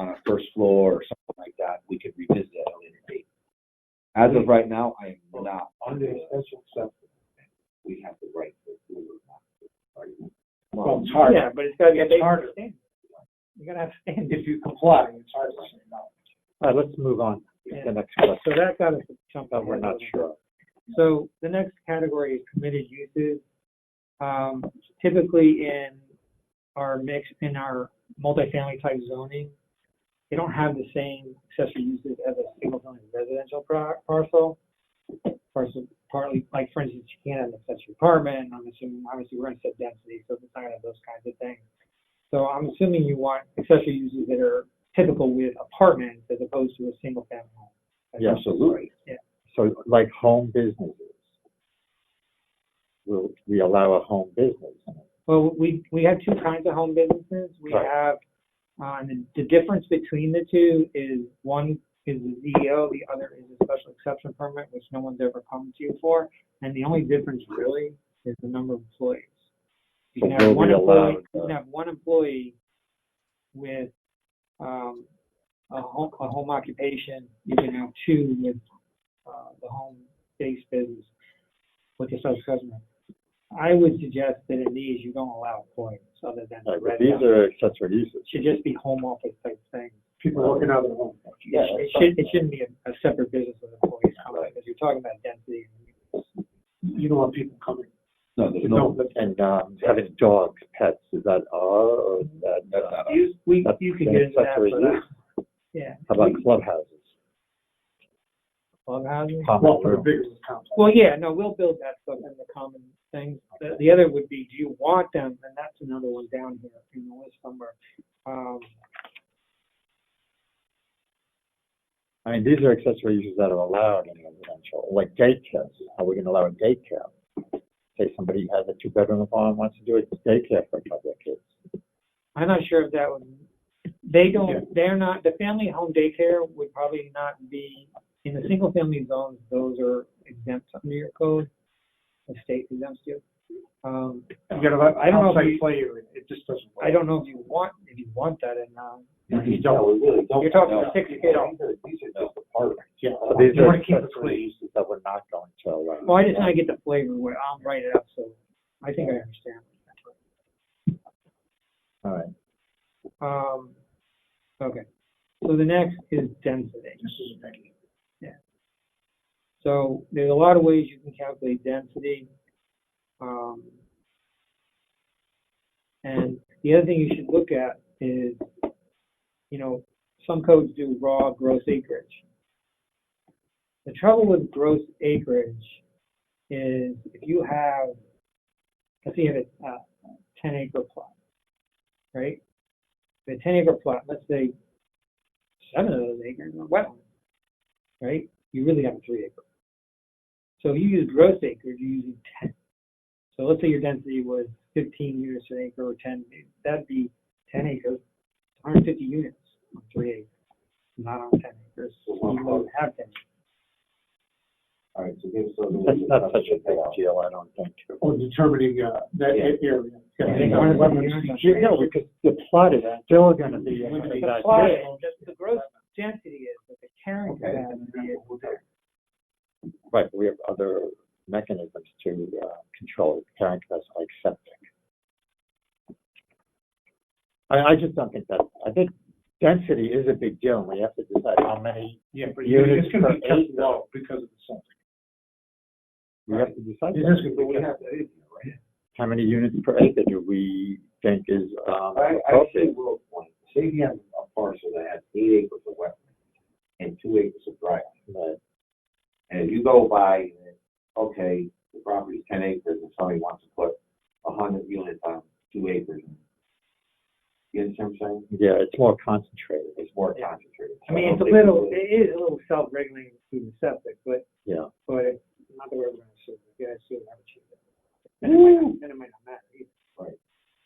a first floor or something like that, we could revisit it at a later date. As of right now, I am not. Under extension accepted. We have the right to do it. Well, it's hard. Yeah, but it's gotta be. It's hard. You gotta have standards. If you comply, it's hard to say no. All right, let's move on to Yeah. the next question. So that got us to jump But up. we're not sure. So the next category is permitted uses. Typically in our multifamily type zoning, they don't have the same accessory uses as a single family residential parcel. Partly, like for instance, you can't have an accessory apartment. I'm assuming, obviously, we're going to set density, so it's not going to have those kinds of things. So I'm assuming you want accessory uses that are typical with apartments as opposed to a single family home. Yeah. Absolutely. Yeah. So like home businesses. Will we allow a home business? Well, we have two kinds of home businesses. We Right. have, the difference between the two is one is the ZEO, the other is a special exception permit, which no one's ever come to you for. And the only difference really is the number of employees. You can So have will we allow you can have one employee with a home occupation. You can have two with the home-based business with the special exception. I would suggest that in these, you don't allow employees other than Right, but red these dot. are accessory uses. It should just be home office type things. People working out of their home. Yeah, It shouldn't be a separate business with employees coming, because you're talking about density. You don't want people coming. No, there's You no. don't, And having dogs, pets, is that or is that? You can get into that, accessory but, use. yeah. How about clubhouses? Clubhouses? Common well, for the room. bigger accounts. Well, yeah, no, we'll build that stuff in the common things. The other would be, do you want them? And that's another one down here in the list somewhere. I mean, these are accessory uses that are allowed in residential, like daycare. Are we going to allow a daycare? Say somebody has a two-bedroom apartment, wants to do a daycare for a couple of kids. I'm not sure if that would, they're not, the family home daycare would probably not be, in the single family zones, those are exempt under your code. The state exempts you. You gotta let I don't know if outside you- play area, it just doesn't work. I don't know if you want that in, You don't. we really don't. You're talking No. 6 kids. These are just apartments. Yeah. So these You are wanna keep it accessory clean. uses that we're not going to allow. well, I just want to get the flavor where I'll write it up, so I think I understand. All right. Okay. So the next is density. This is a biggie. So there's a lot of ways you can calculate density. And the other thing you should look at is, some codes do raw gross acreage. The trouble with gross acreage is if you have, let's say you have a 10-acre plot, right? The 10-acre plot, let's say 7 of those acres are wetlands, right? You really have a 3-acre. So if you use gross acres, you're using 10. So let's say your density was 15 units an acre or 10, that'd be 10 acres, 150 units on 3 acres, not on 10 acres. So you won't have 10. All right, so give us a. That's not such a big deal, I don't think. Or determining, that Yeah. area. I think 150 units. No, because the plot is still going to be. The plot is, the gross density is, but the carrying capacity is there. Right, we have other mechanisms to control it, carrying capacity like septic. I just don't think that, I think density is a big deal, and we have to decide how many Yeah, but units it's gonna per be kept acre. low because of the septic. We have to decide It that. is gonna be kept. How many units per acre do we think is I see appropriate? Will's point. Say you have a parcel that has 8 acres of wetland and 2 acres of dry land. Right. And if you go by, okay, the property's 10 acres and somebody wants to put 100 units on 2 acres. You understand what I'm saying? Yeah, it's more concentrated. It's more Yeah. concentrated. I mean, it is a little self-regulating through the septic, but Yeah. it's not the way we're going to sue. If you guys sue, I would choose it. And it might not matter either.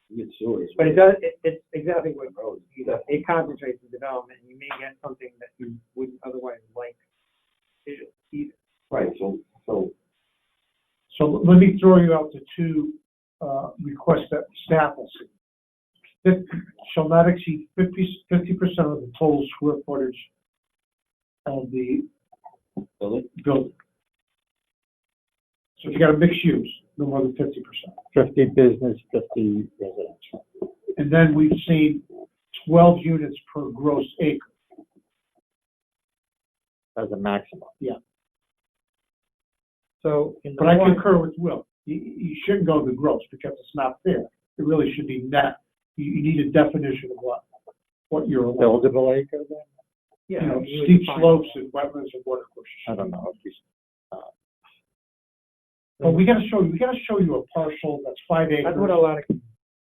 You get sewers. But it does, it's exactly what grows. It concentrates the development, and you may get something that you wouldn't otherwise like either. Right, so So let me throw you out to two request that staff will see. Shall not exceed 50% of the total square footage of the building. So if you got a mixed use, no more than 50%. 50 business, 50 residential. And then we've seen 12 units per gross acre. As a maximum. Yeah. So in the But I one, concur with Will. You shouldn't go to the gross because it's not fair. It really should be net. You need a definition of what you're allowed. Buildable acre then? yeah, You know, you would steep define slopes and wetlands and water courses. I don't know. But we gotta show you a parcel that's 5 acres. That's what a lot of,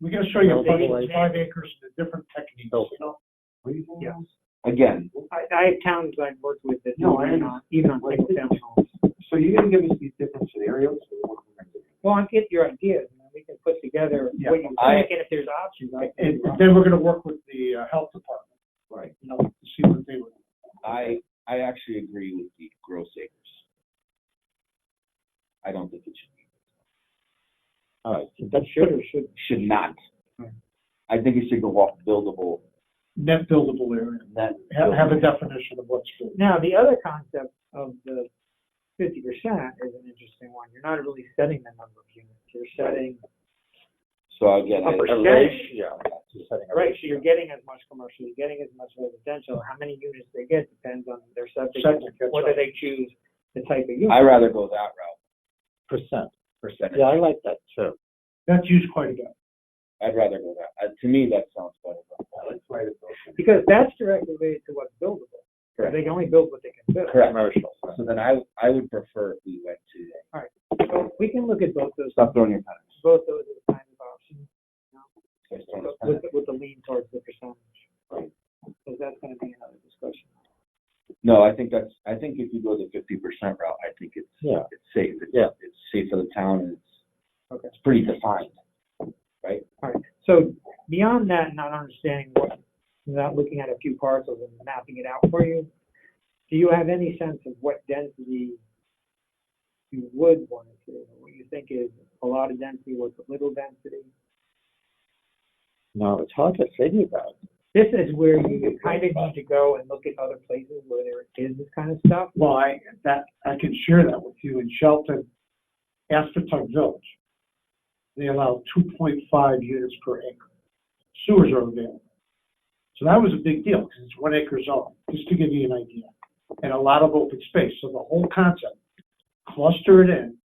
We gotta show you a parcel Buildable that's 5 acres and the different techniques, you know? yeah. Again, I have towns I've worked with that, No, I even on single family homes. so you're gonna give us these different scenarios? Well, I'm getting your ideas, and then we can put together Yeah. what you think, and if there's options, I And can. then we're gonna work with the health department, Right. you know, to see what they would. I actually agree with the gross acres. I don't think it should be. All right. So That should or should. Should not. Right. I think it should go off buildable, Net buildable area. net. Have a definition of what's good. Now, the other concept of the 50% is an interesting one. You're not really setting the number of units. You're setting, So again, A percentage. Yeah. Just setting a right, so you're getting as much commercial, you're getting as much residential. How many units they get depends on their subject, Septic, that's whether right. they choose the type of unit. I'd rather go that route, percent. percentage. Yeah, I like that too. That's used quite a bit. I'd rather go that. To me, that sounds better. Let's write it down. Because that's directly related to what's buildable. Correct. They can only build what they can build. Correct. Commercial. So then I would prefer if we went to, So we can look at both those, stop throwing your pens. both those as kind of options, Stop throwing your pens. with the lean towards the percentage. Right. Because that's gonna be another discussion. No, I think if you go the 50% route, I think it's safe. It's safe for the town and Okay. it's pretty defined, right? All right, so beyond that, not understanding what, not looking at a few parcels and mapping it out for you, do you have any sense of what density you would want to see? What you think is a lot of density, what's a little density? No, it's hard to figure that. This is where you kind of need to go and look at other places where there is this kind of stuff. Well, I can share that with you. In Shelton, Aspetuck Village, they allow 2.5 units per acre. Sewers are available. So that was a big deal because it's 1 acre zone, just to give you an idea. And a lot of open space. So the whole concept, cluster it in,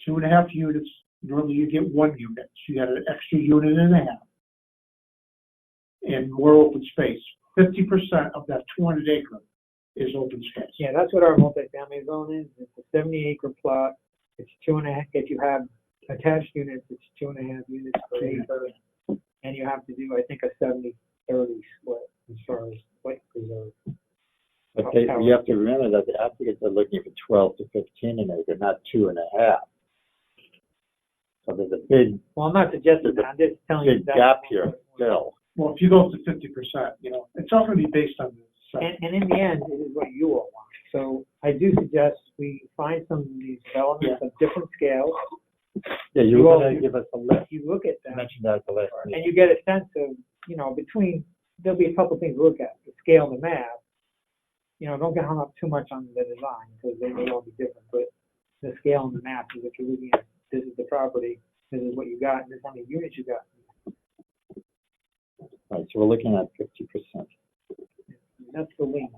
2.5 units. Normally you get 1 unit. So you got an extra unit and a half. And more open space. 50% of that 200 acre is open space. Yeah, that's what our multifamily zone is. It's a 70-acre plot. It's 2.5, if you have attached units, it's 2.5 units per acre. And you have to do, I think, a 70-30 split as far as what preserve. But you have to remember that the applicants are looking for 12 to 15 an acre, not 2.5. So there's a big Well, I'm not suggesting that. I'm just telling you. that's gap here still. Well, if you go up to 50%, you know, it's all going to be based on this. And in the end, it is what you all want. So I do suggest we find some of these developments of different scales. Yeah, you You were all- going to give us a list. You look at You them, mentioned that at the last and meeting. you get a sense of, you know, between, there'll be a couple things to look at, the scale and the math. You know, don't get hung up too much on the design, because they may all be different, but the scale and the math is what you're looking at. This is the property, this is what you got, and this is how many units you got. Right, so we're looking at 50%. That's the lean.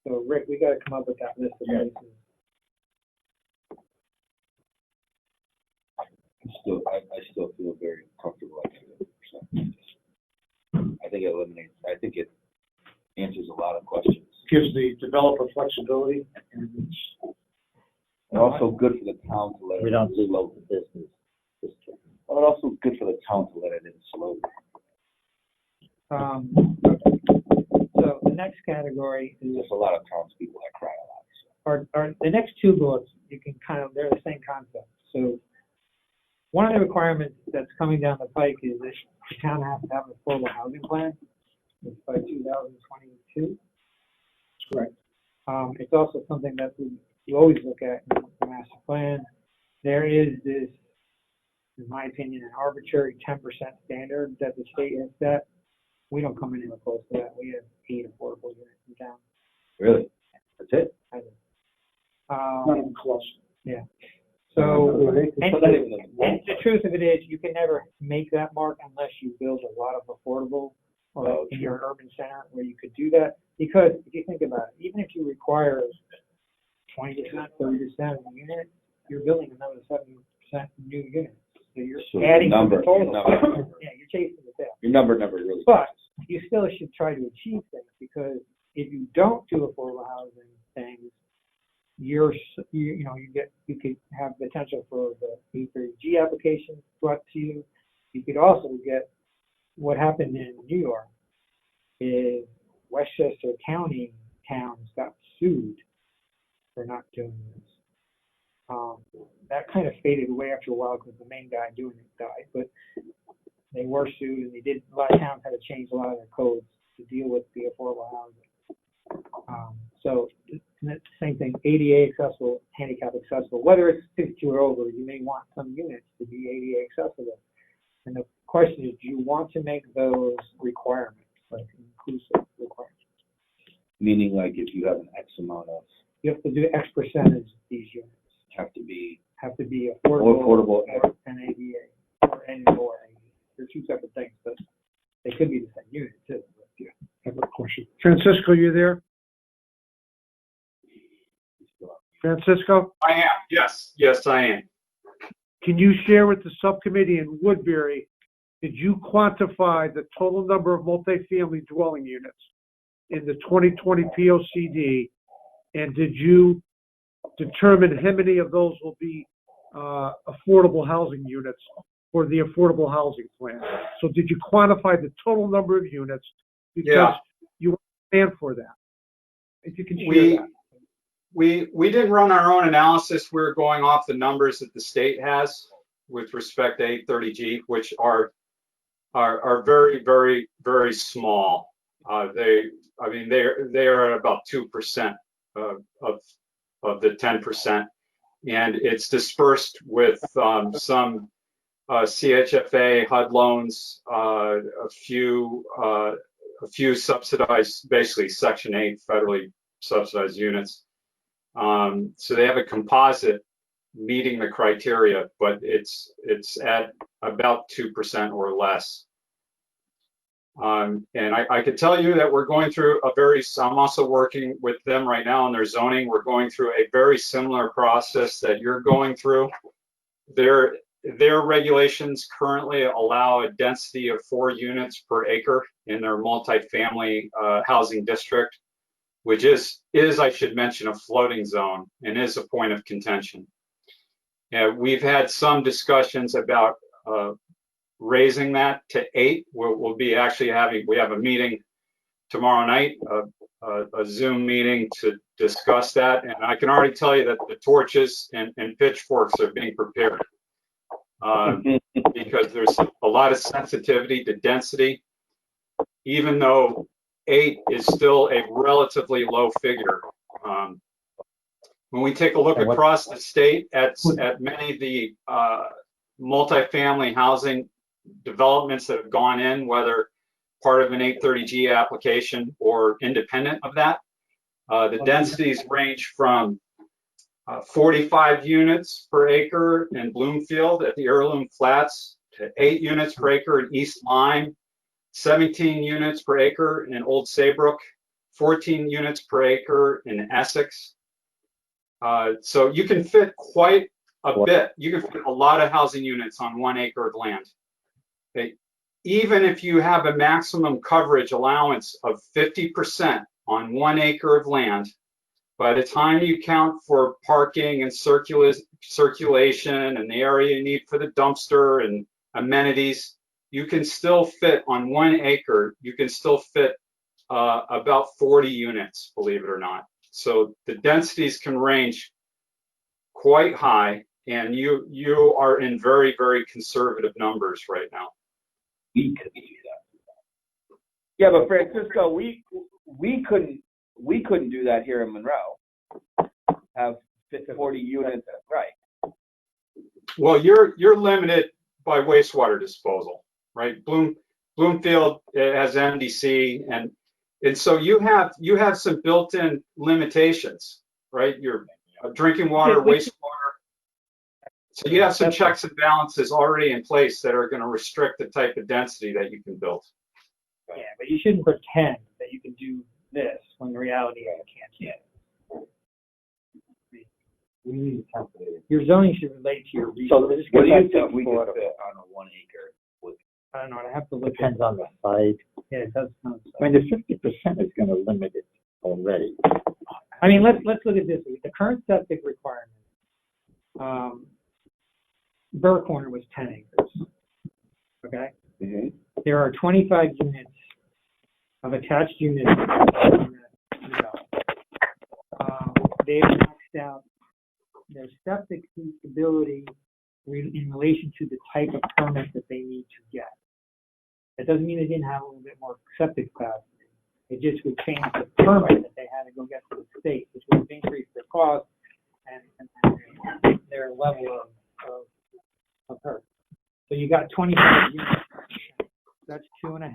So Rick, we gotta come up with that list of places. I still feel very comfortable at 50%. I think it answers a lot of questions. Gives the developer flexibility and it's And also good for the town to let it. We don't slow the business. But also good for the town to let it in slowly. So the next category is, There's a lot of townspeople that cry a lot. are the next two bullets, you can kind of, they're the same concept. So one of the requirements that's coming down the pike is that the town has to have an affordable housing plan. It's by 2022. correct. It's also something that we always look at in the master plan. there is this, in my opinion, an arbitrary 10% standard that the state has set. We don't come anywhere close to that. We have 8 affordable units in town. Really? That's it? I think. Not even close. Yeah. So, and Not even the truth of it is, you can never make that mark unless you build a lot of affordable or in your urban center where you could do that. Because if you think about it, even if you require 20%, 30% of the unit, you're building another 70% new units. So you're adding to the total. Yeah, you're chasing the tail. Your number never really. But you still should try to achieve things, because if you don't do affordable housing things, you could have potential for the 830G application brought to you. You could also get what happened in New York is Westchester County towns got sued for not doing this. That kind of faded away after a while because the main guy doing it died, but they were sued, and a lot of towns had to change a lot of their codes to deal with the affordable housing. So the same thing, ADA accessible, handicap accessible, whether it's 52 or over, you may want some units to be ADA accessible. And the question is, do you want to make those requirements, like inclusive requirements? Meaning, like, if you have an X amount of. You have to do X percentage of these units. Have to be affordable and ADA, or any more ADA. They're two separate things, but they could be the same unit too. But, Yeah, I have a question. Francisco, you there? Francisco, I am. Yes, I am. can you share with the subcommittee in Woodbury, did you quantify the total number of multifamily dwelling units in the 2020 POCD? And did you determine how many of those will be affordable housing units for the affordable housing plan? So did you quantify the total number of units? Because you plan for that. If you can share that. We didn't run our own analysis. We're going off the numbers that the state has with respect to 830G, which are very, very, very small. They are at about 2% of the 10%, and it's dispersed with some CHFA, HUD loans, a few subsidized, basically Section 8 federally subsidized units. So they have a composite meeting the criteria, but it's at about 2% or less. And I could tell you that we're going through I'm also working with them right now on their zoning. We're going through a very similar process that you're going through. Their regulations currently allow a density of 4 units per acre in their multifamily housing district, which is, I should mention, a floating zone and is a point of contention. We've had some discussions about raising that to 8. We'll be actually we have a meeting tomorrow night, a Zoom meeting to discuss that. And I can already tell you that the torches and pitchforks are being prepared because there's a lot of sensitivity to density, even though 8 is still a relatively low figure. When we take a look across the state at many of the multifamily housing developments that have gone in, whether part of an 830G application or independent of that, the densities range from 45 units per acre in Bloomfield at the Heirloom Flats to 8 units per acre in East Lyme, 17 units per acre in Old Saybrook, 14 units per acre in Essex. So you can fit quite a bit. You can fit a lot of housing units on 1 acre of land. Okay. Even if you have a maximum coverage allowance of 50% on 1 acre of land, by the time you count for parking and circulation and the area you need for the dumpster and amenities, you can still fit on 1 acre, you can still fit about 40 units, believe it or not. So the densities can range quite high, and you are in very, very conservative numbers right now. We could do that. Yeah, but Francisco, we couldn't do that here in Monroe. Have 40 units, right? Well, you're limited by wastewater disposal, right? Bloomfield has MDC, and so you have some built-in limitations, right? Your drinking water, wastewater. So you have some checks and balances already in place that are going to restrict the type of density that you can build. Yeah, but you shouldn't pretend that you can do this when the reality is you can't. We need to calculate it. Your zoning should relate to your So resources. this What do you goes back to think we could affordable. fit on a 1 acre? I don't know, I have to look at. Depends on the site. Yeah, it does. I mean, the 50% is going to limit it already. I mean, let's look at this. The current septic requirement, Burr Corner was 10 acres. Okay? Mm-hmm. There are 25 units of attached units. In that development. They've maxed out their septic feasibility in relation to the type of permit that they need to get. That doesn't mean they didn't have a little bit more septic capacity. It just would change the permit that they had to go get from the state, which would increase their cost and their level of hurt. So you got 25 units. That's 2.5.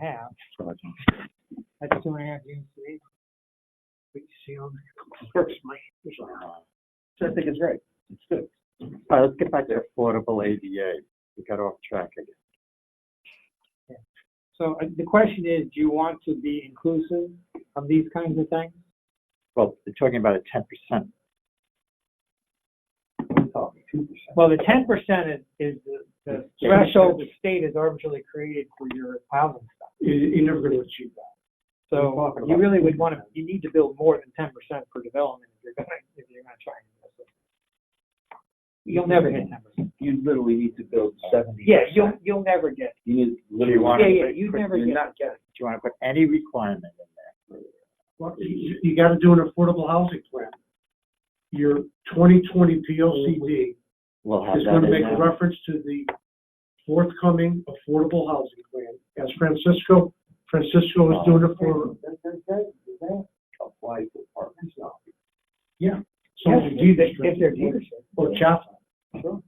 That's 2.5 units to each. But you see on the first line. So I think it's right. It's good. All right, let's get back to affordable ADA. We got off track again. So the question is, do you want to be inclusive of these kinds of things? Well, they're talking about a 10%. We're talking 2%. Well, the 10% is the threshold the state has arbitrarily created for your housing stock. You're never going to achieve that. So you really would want to, you need to build more than 10% per development if you're going to try and do this. You'll never hit 10%. You literally need to build 70. Yeah, you'll never get. You need literally. You never you're get. not getting. Do you want to put any requirement in there? Well, you got to do an affordable housing plan. Your 2020 PLCD We'll have is that going to in make there. a reference to the forthcoming affordable housing plan. As Francisco is doing it for, Does that apply to apartments now? yeah. So Some of the deed if they're dealership. or Chaffin,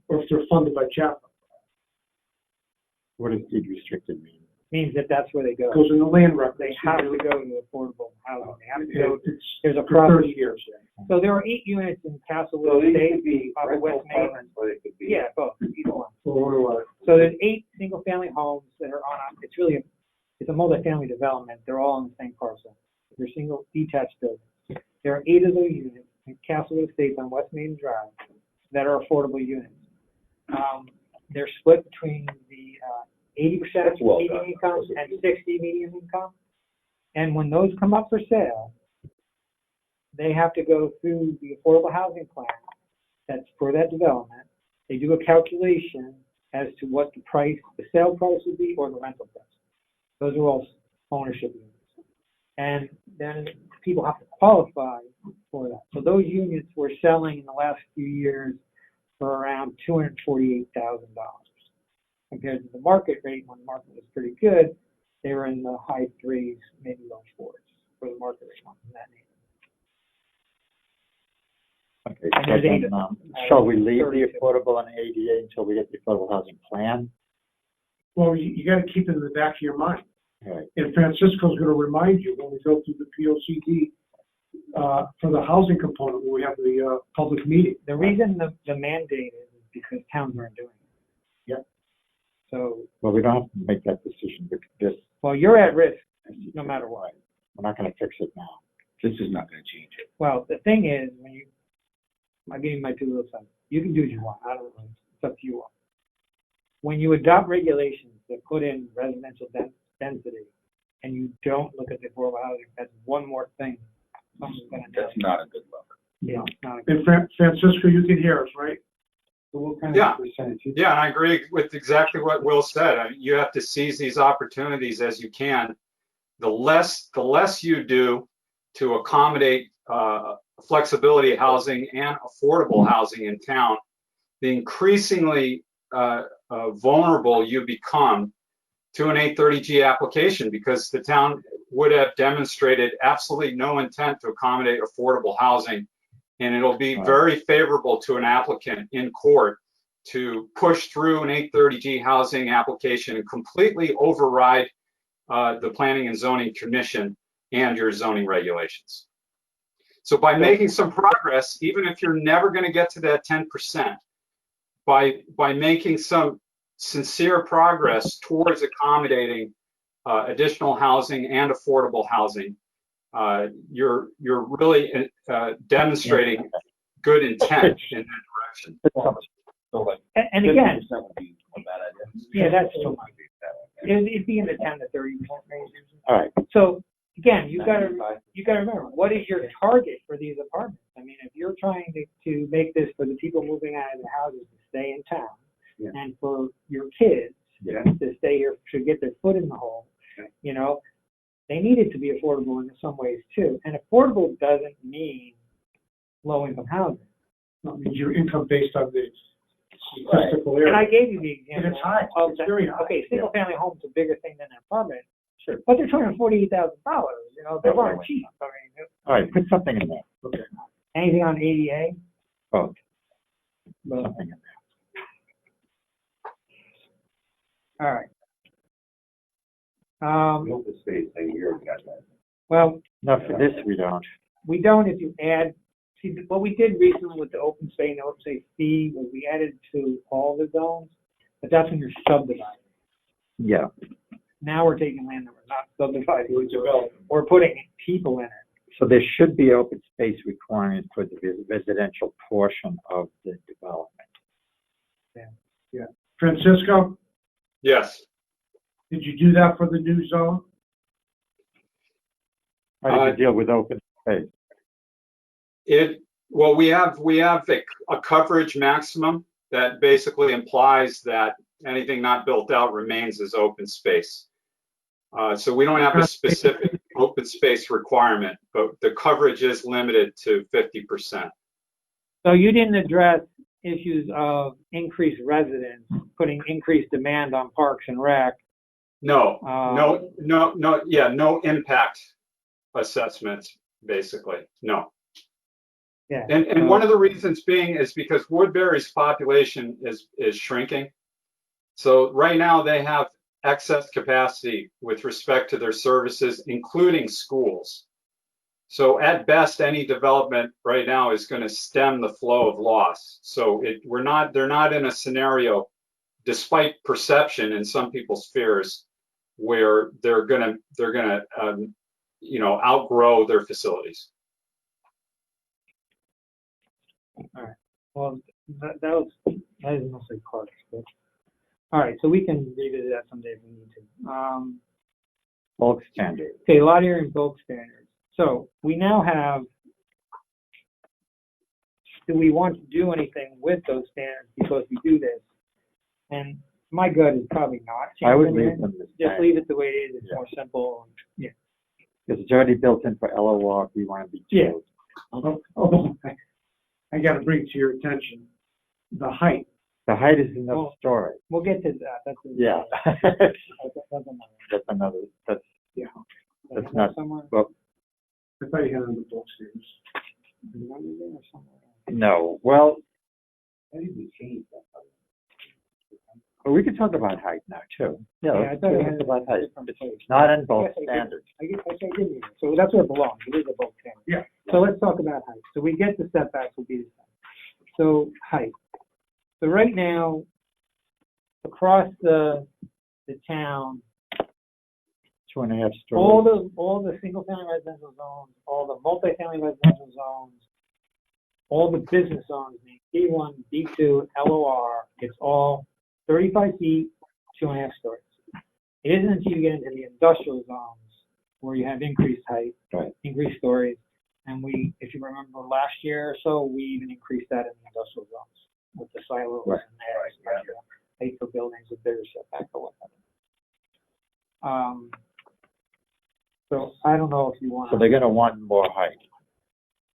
or if they're funded by Chaffin. What does deed restricted mean? Means that that's where they go. Goes in the land record. They have to go to affordable housing. They have to go. It's There's a for process. 30 years. So there are 8 units in Castlewood So these Estate. could be off of rental West Main. apartments, but it could be. Yeah, both, either one. Or, So there's 8 single-family homes that are on, it's really, it's a multi-family development. They're all on the same parcel. They're single detached buildings. There are 8 of those units in Castlewood Estates on West Main Drive that are affordable units. They're split between the 80% That's well median done. income and 60 median income. And when those come up for sale, they have to go through the affordable housing plan that's for that development. They do a calculation as to what the price, the sale price would be or the rental price. Those are all ownership units. And then people have to qualify for that. So those units were selling in the last few years for around $248,000. Compared to the market rate, when the market was pretty good, they were in the high 3s, maybe low 4s for the market rate on that name. Okay, And so there's then, 8 shall we leave the 32. affordable and ADA until we get the affordable housing plan? well, you got to keep it in the back of your mind. All right. And Francisco's going to remind you when we go through the POCD for the housing component, when we have the public meeting. The reason the mandate is because towns aren't doing it. Yep. So, Well, we don't have to make that decision because this, well, you're at risk no matter what. we're not going to fix it now. This is not going to change it. Well, the thing is, when you, I'm giving my 2 little cents. You can do what you want. I don't know. It's up to you all. When you adopt regulations that put in residential density and you don't look at the affordable housing, that's one more thing someone's going to do. That's not a good look. Yeah, it's not a And Francisco, you can hear us, right? So what kind Yeah. of percentage? Yeah, and I agree with exactly what Will said. I mean, you have to seize these opportunities as you can. The less you do to accommodate flexibility housing and affordable housing in town, the increasingly vulnerable you become to an 830G application, because the town would have demonstrated absolutely no intent to accommodate affordable housing. And it'll be very favorable to an applicant in court to push through an 830G housing application and completely override the Planning and Zoning Commission and your zoning regulations. So by making some progress, even if you're never going to get to that 10%, by making some sincere progress towards accommodating additional housing and affordable housing, you're really demonstrating good intent in that direction. So like, And again, 50% would be a bad idea. yeah, that's too much. It'd be in the 10 to 30% range. All right. So again, you gotta remember, what is your target for these apartments? I mean, if you're trying to make this for the people moving out of their houses to stay in town, and for your kids to stay here, to get their foot in the hole, you know, they need it to be affordable in some ways too. And affordable doesn't mean low-income housing. No, it means your income based on the statistical area. And I gave you the example. And it's high. Of It's that. very high. Okay, single-family home's a bigger thing than an apartment. Sure. But they're $248,000. You know, they weren't cheap. I mean, All right, put something in there. Okay. anything on ADA? Vote. Well, Something in there. all right. Open space, thing here, we got that. Well, No, for this, we don't. we don't if you add, see, what we did recently with the open space and the open space fee was we added to all the zones, but that's when you're subdividing. Yeah. Now we're taking land that we're not subdividing, we're putting people in it. So there should be open space requirement for the residential portion of the development. Francisco, Yes. Did you do that for the new zone? How did you deal with open space? Well, we have a coverage maximum that basically implies that anything not built out remains as open space. So we don't have a specific open space requirement, but the coverage is limited to 50%. So you didn't address issues of increased residents, putting increased demand on parks and rec. No impact assessments, basically, no. Yeah. And one of the reasons being is because Woodbury's population is shrinking. So right now they have excess capacity with respect to their services, including schools. So at best, any development right now is going to stem the flow of loss. So they're not in a scenario, despite perception in some people's fears, where they're gonna outgrow their facilities. All right. Well, that is mostly parks. But, all right, so we can revisit that someday if we need to. Bulk standard. Okay, lot area and bulk standards. So we now have. Do we want to do anything with those standards because we do this? And my gut is probably not. I would leave them the Just same. leave it the way it is. It's more simple. Yeah. Because it's already built in for LOR, we want to be Yeah. chilled. I got to bring to your attention the height. The height is another Well, story. We'll get to that. That's Yeah. that's another. That's Yeah. That's not- somewhere. well, I thought you had on the book standards. no. Well, How did we change that? we could talk about height now too. Yeah, Yeah, I let's thought we talk had about height. different place. It's not in both Yes, I did. standards. I guess I did hear. So that's where it belongs. It is a bulk standard. Yeah. So let's talk about height. So we get the setbacks will be the same. So height. So right now, across the town, 2.5 stories. all the single family residential zones, all the multifamily residential zones, all the business zones, D1, D2, LOR, it's all 35 feet, 2.5 stories. It isn't until you get into the industrial zones where you have increased height, Right. increased stories. And if you remember last year or so, we even increased that in the industrial zones with the silos Right. and the height for buildings with bigger setback or whatever. So I don't know if you want So they're going to want more height.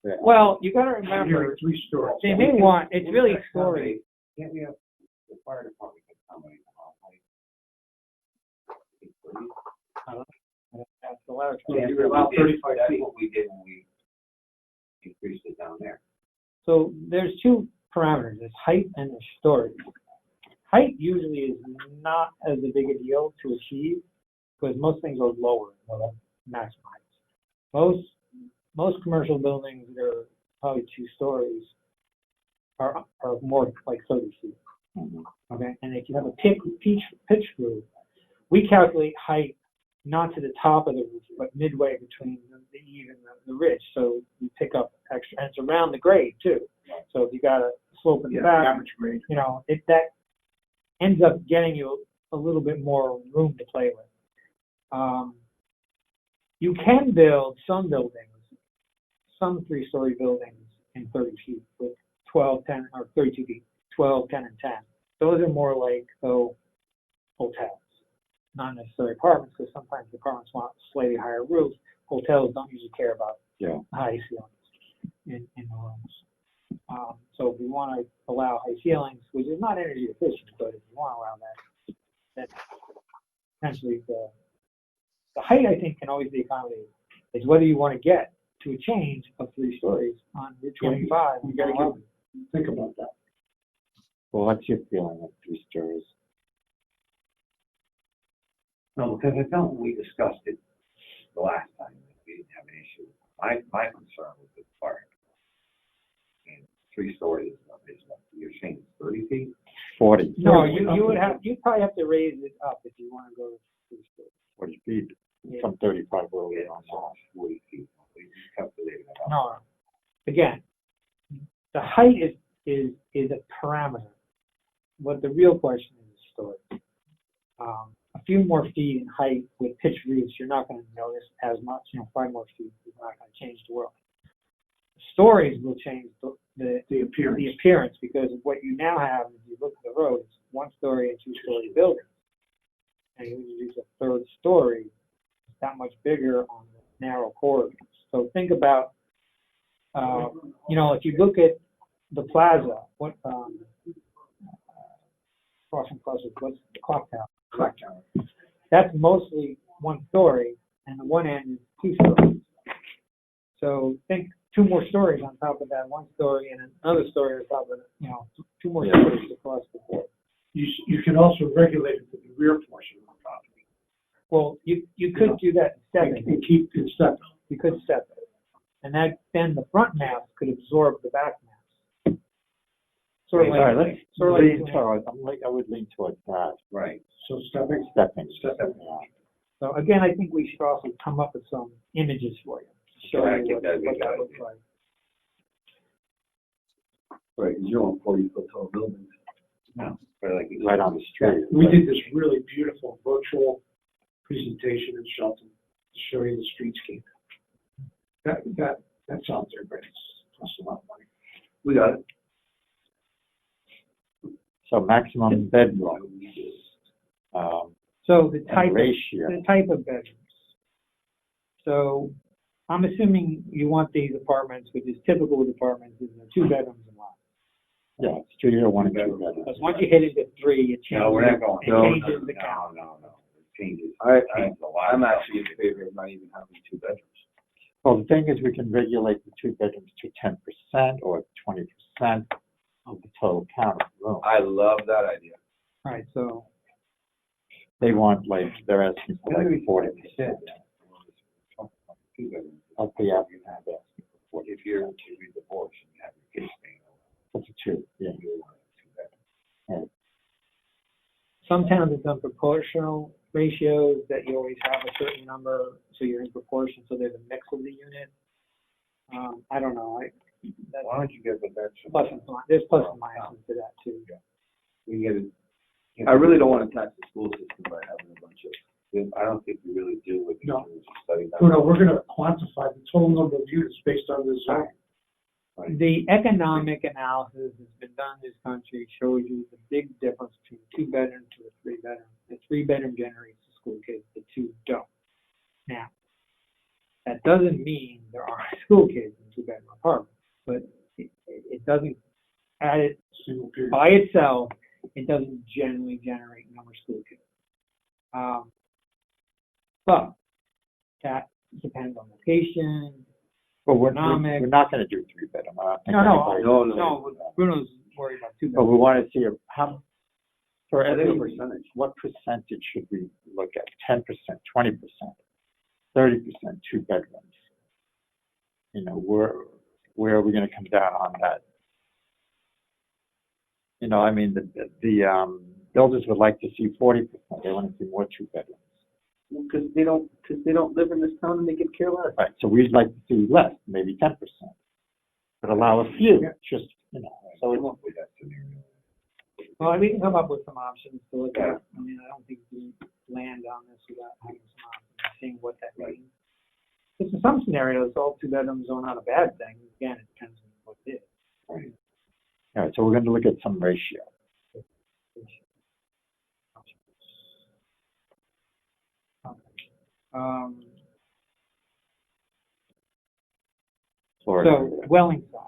Yeah. Well, you gotta Here, remember, 3 stories. they may want, it's really story. Can't we have the fire department can accommodate the whole height? That's the ladder truck. Yeah, you're about 35 That's feet. what we did when we increased it down there. So there's two parameters. There's height and there's stories. Height usually is not as a big a deal to achieve because most things are lower than maximum heights. Most commercial buildings that are probably 2 stories are more like 30 feet. Okay, and if you have a pitch roof, we calculate height not to the top of the roof, but midway between the eave and the ridge. So you pick up extra, and it's around the grade too. So if you got a slope in the back, average grade. you know, that ends up getting you a little bit more room to play with. You can build some buildings, some 3-story buildings in 30 feet with 12, 10, or 32 feet, 12, 10, and 10. Those are more like hotels, not necessarily apartments, because sometimes the apartments want slightly higher roofs. Hotels don't usually care about high ceilings in the rooms. So if we want to allow high ceilings, which is not energy efficient, but if you want to allow that, then potentially the height, I think, can always be accommodated. It's whether you want to get to a change of 3 stories on Route 25. You gotta think about that. Well, what's your feeling of 3 stories? No, because I felt when we discussed it the last time, we didn't have an issue. My concern was the park. And 3 stories is what you're saying, 30 feet? 40. No, you'd probably have to raise it up if you want to go to 3 stories. 40 feet Yeah. from 35 where we Yeah, are so now. 40 feet. We just calculated it out. No. Again, the height is a parameter. What the real question is stories. A few more feet in height with pitched roofs, you're not going to notice as much. 5 more feet is not going to change the world. Stories will change the appearance because of what you now have. If you look at the road, it's 1-story and 2-story buildings, and you introduce a 3rd story, it's that much bigger on the narrow corridors. So think about, if you look at the plaza, crossing plaza, what's the clock tower? Clock tower. That's mostly 1 story, and the one end is 2 stories. So think 2 more stories on top of that 1 story, and another story on top of it. 2 more stories across the board. You can also regulate it to the rear portion of the property. Well, you could do that in stepping. And keep it step. You could step it, and then the front mass could absorb the back mass. Sort of All right, like, let's sort of lean like, towards, I would lean towards that. Right. So stepping. Stepping. Yeah. so again, I think we should also come up with some images for you. To show Yeah, I you think what that'd be a that good looks idea. like. Right, you don't want 40-foot tall buildings. No, but like you Right on the street. We did this really beautiful virtual presentation in Shelton to show you the streetscape. That's out there, but it's cost a lot of money. We got it. So maximum bedroom. So the And ratio. type of bedrooms. So I'm assuming you want these apartments, which is typical with apartments, is 2 bedrooms and less. Yeah, studio 1 and 2 bedrooms. Because once you hit into 3, it changes. No, we're not going. It No, changes the count. No. It changes. I'm actually in favor of not even having 2 bedrooms. Well, the thing is, we can regulate the 2 bedrooms to 10% or 20% of the total count of the room. I love that idea. All right, so They want they're asking for 40%. Of the average house. If you're divorced and you have your kids staying over, That's a 2, yeah. you want 2 bedrooms. some towns have done proportional ratios that you always have a certain number, so you're in proportion, so there's a mix of the unit. I don't know. Why don't you get the best? There's plus and minuses to that too. We get it. I really don't want to tax the school system by having a bunch of. I don't think you really do with the No. study. No, we're gonna quantify the total number of units based on the zone. The economic analysis that's been done in this country shows you the big difference between a 2-bedroom to a 3-bedroom. The 3-bedroom generates the school kids, the 2 don't. Now, that doesn't mean there aren't school kids in 2-bedroom apartments, but it doesn't add it Single period. by itself. It doesn't generally generate number of school kids. But that depends on location. But we're Economic. not going to do 3 bedroom. No. What Bruno's worry about two But we bedrooms. want to see how, for I think a every, percentage. what percentage should we look at? 10%, 20%, 30%, two bedrooms? You know, where are we going to come down on that? You know, I mean, the builders would like to see 40%. They want to see more two bedrooms. Because they don't live in this town and they could care less. Right, so we'd like to see less, maybe 10%. But allow a few, just, you know, so it won't be that scenario. Well, we can come up with some options to look at. I mean, I don't think we land on this without having some options, seeing what that means. Because in some scenarios, all two bedrooms are not a bad thing. Again, it depends on what it is. Right. All right, so we're going to look at some ratio. Um, Florida. So dwelling size.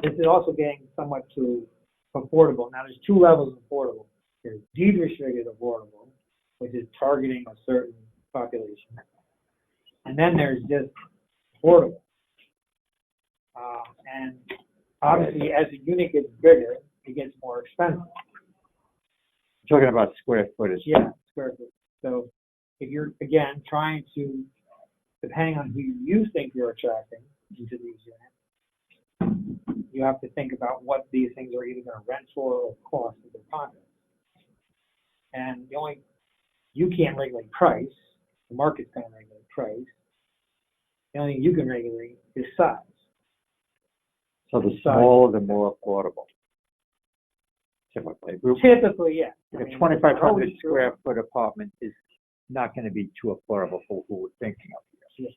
This is also getting somewhat too affordable. Now, there's two levels of affordable. There's deed restricted affordable, which is targeting a certain population. And then there's just affordable. And obviously, as the unit gets bigger, it gets more expensive. Talking about square footage. Yeah, square foot. So if you're, again, trying to, depending on who you think you're attracting into these units, you have to think about what these things are either going to rent for or cost of their condos. And you can't regulate price. The market's going to regulate price. The only thing you can regulate is size. So the smaller, the more affordable. Typically. Typically, yeah. A 2,500 square foot apartment is not going to be too affordable for who we're thinking of here.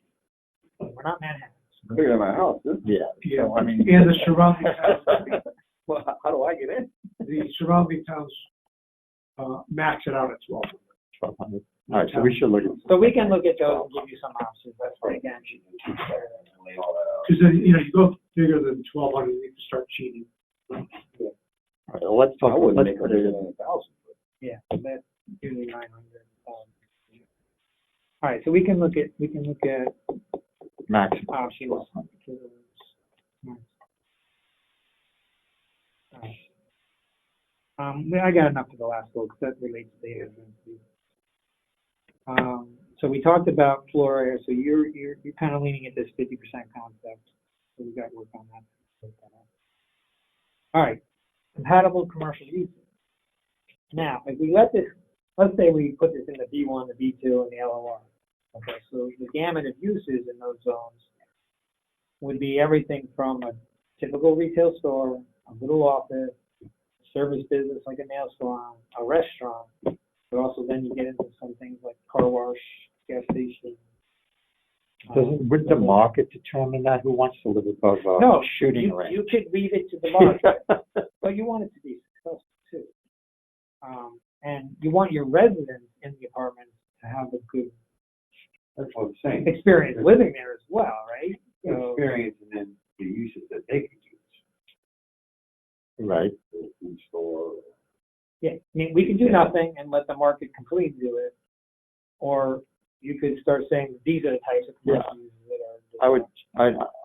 We're not Manhattan. Bigger than my house, isn't it? Yeah. So, I mean, And the surrounding towns, Well, how do I get in? the surrounding towns, max it out at 1,200. 1,200. All right, so we should look at. So we can look at those and give you some options. That's right. Again, Lay all that out. Because then, you go bigger than 1,200, you can start cheating. All right, well, let's talk. I wouldn't Let's make it put it bigger in. than 1,000. yeah, that's usually 900. All right, so we can look at Maximum. options. I got enough for the last one because that relates to the air density. So we talked about floor area. So you're kind of leaning at this 50% concept. So we got to work on that. All right, compatible commercial uses. Now, if we let this, let's say we put this in the B1, the B2, and the LOR. Okay, so the gamut of uses in those zones would be everything from a typical retail store, a little office, service business like a nail salon, a restaurant, but also then you get into some things like car wash, gas station. Would the market determine that? Who wants to live above a No, shooting range? you could leave it to the market, but you want it to be successful too. And you want your residents in the apartments to have a good That's what I'm saying. experience living there as well, right? So, Experience and then the uses that they could use. Right. The food store. yeah, I mean, we can do nothing and let the market completely do it, or you could start saying these are the types of commercial uses that are.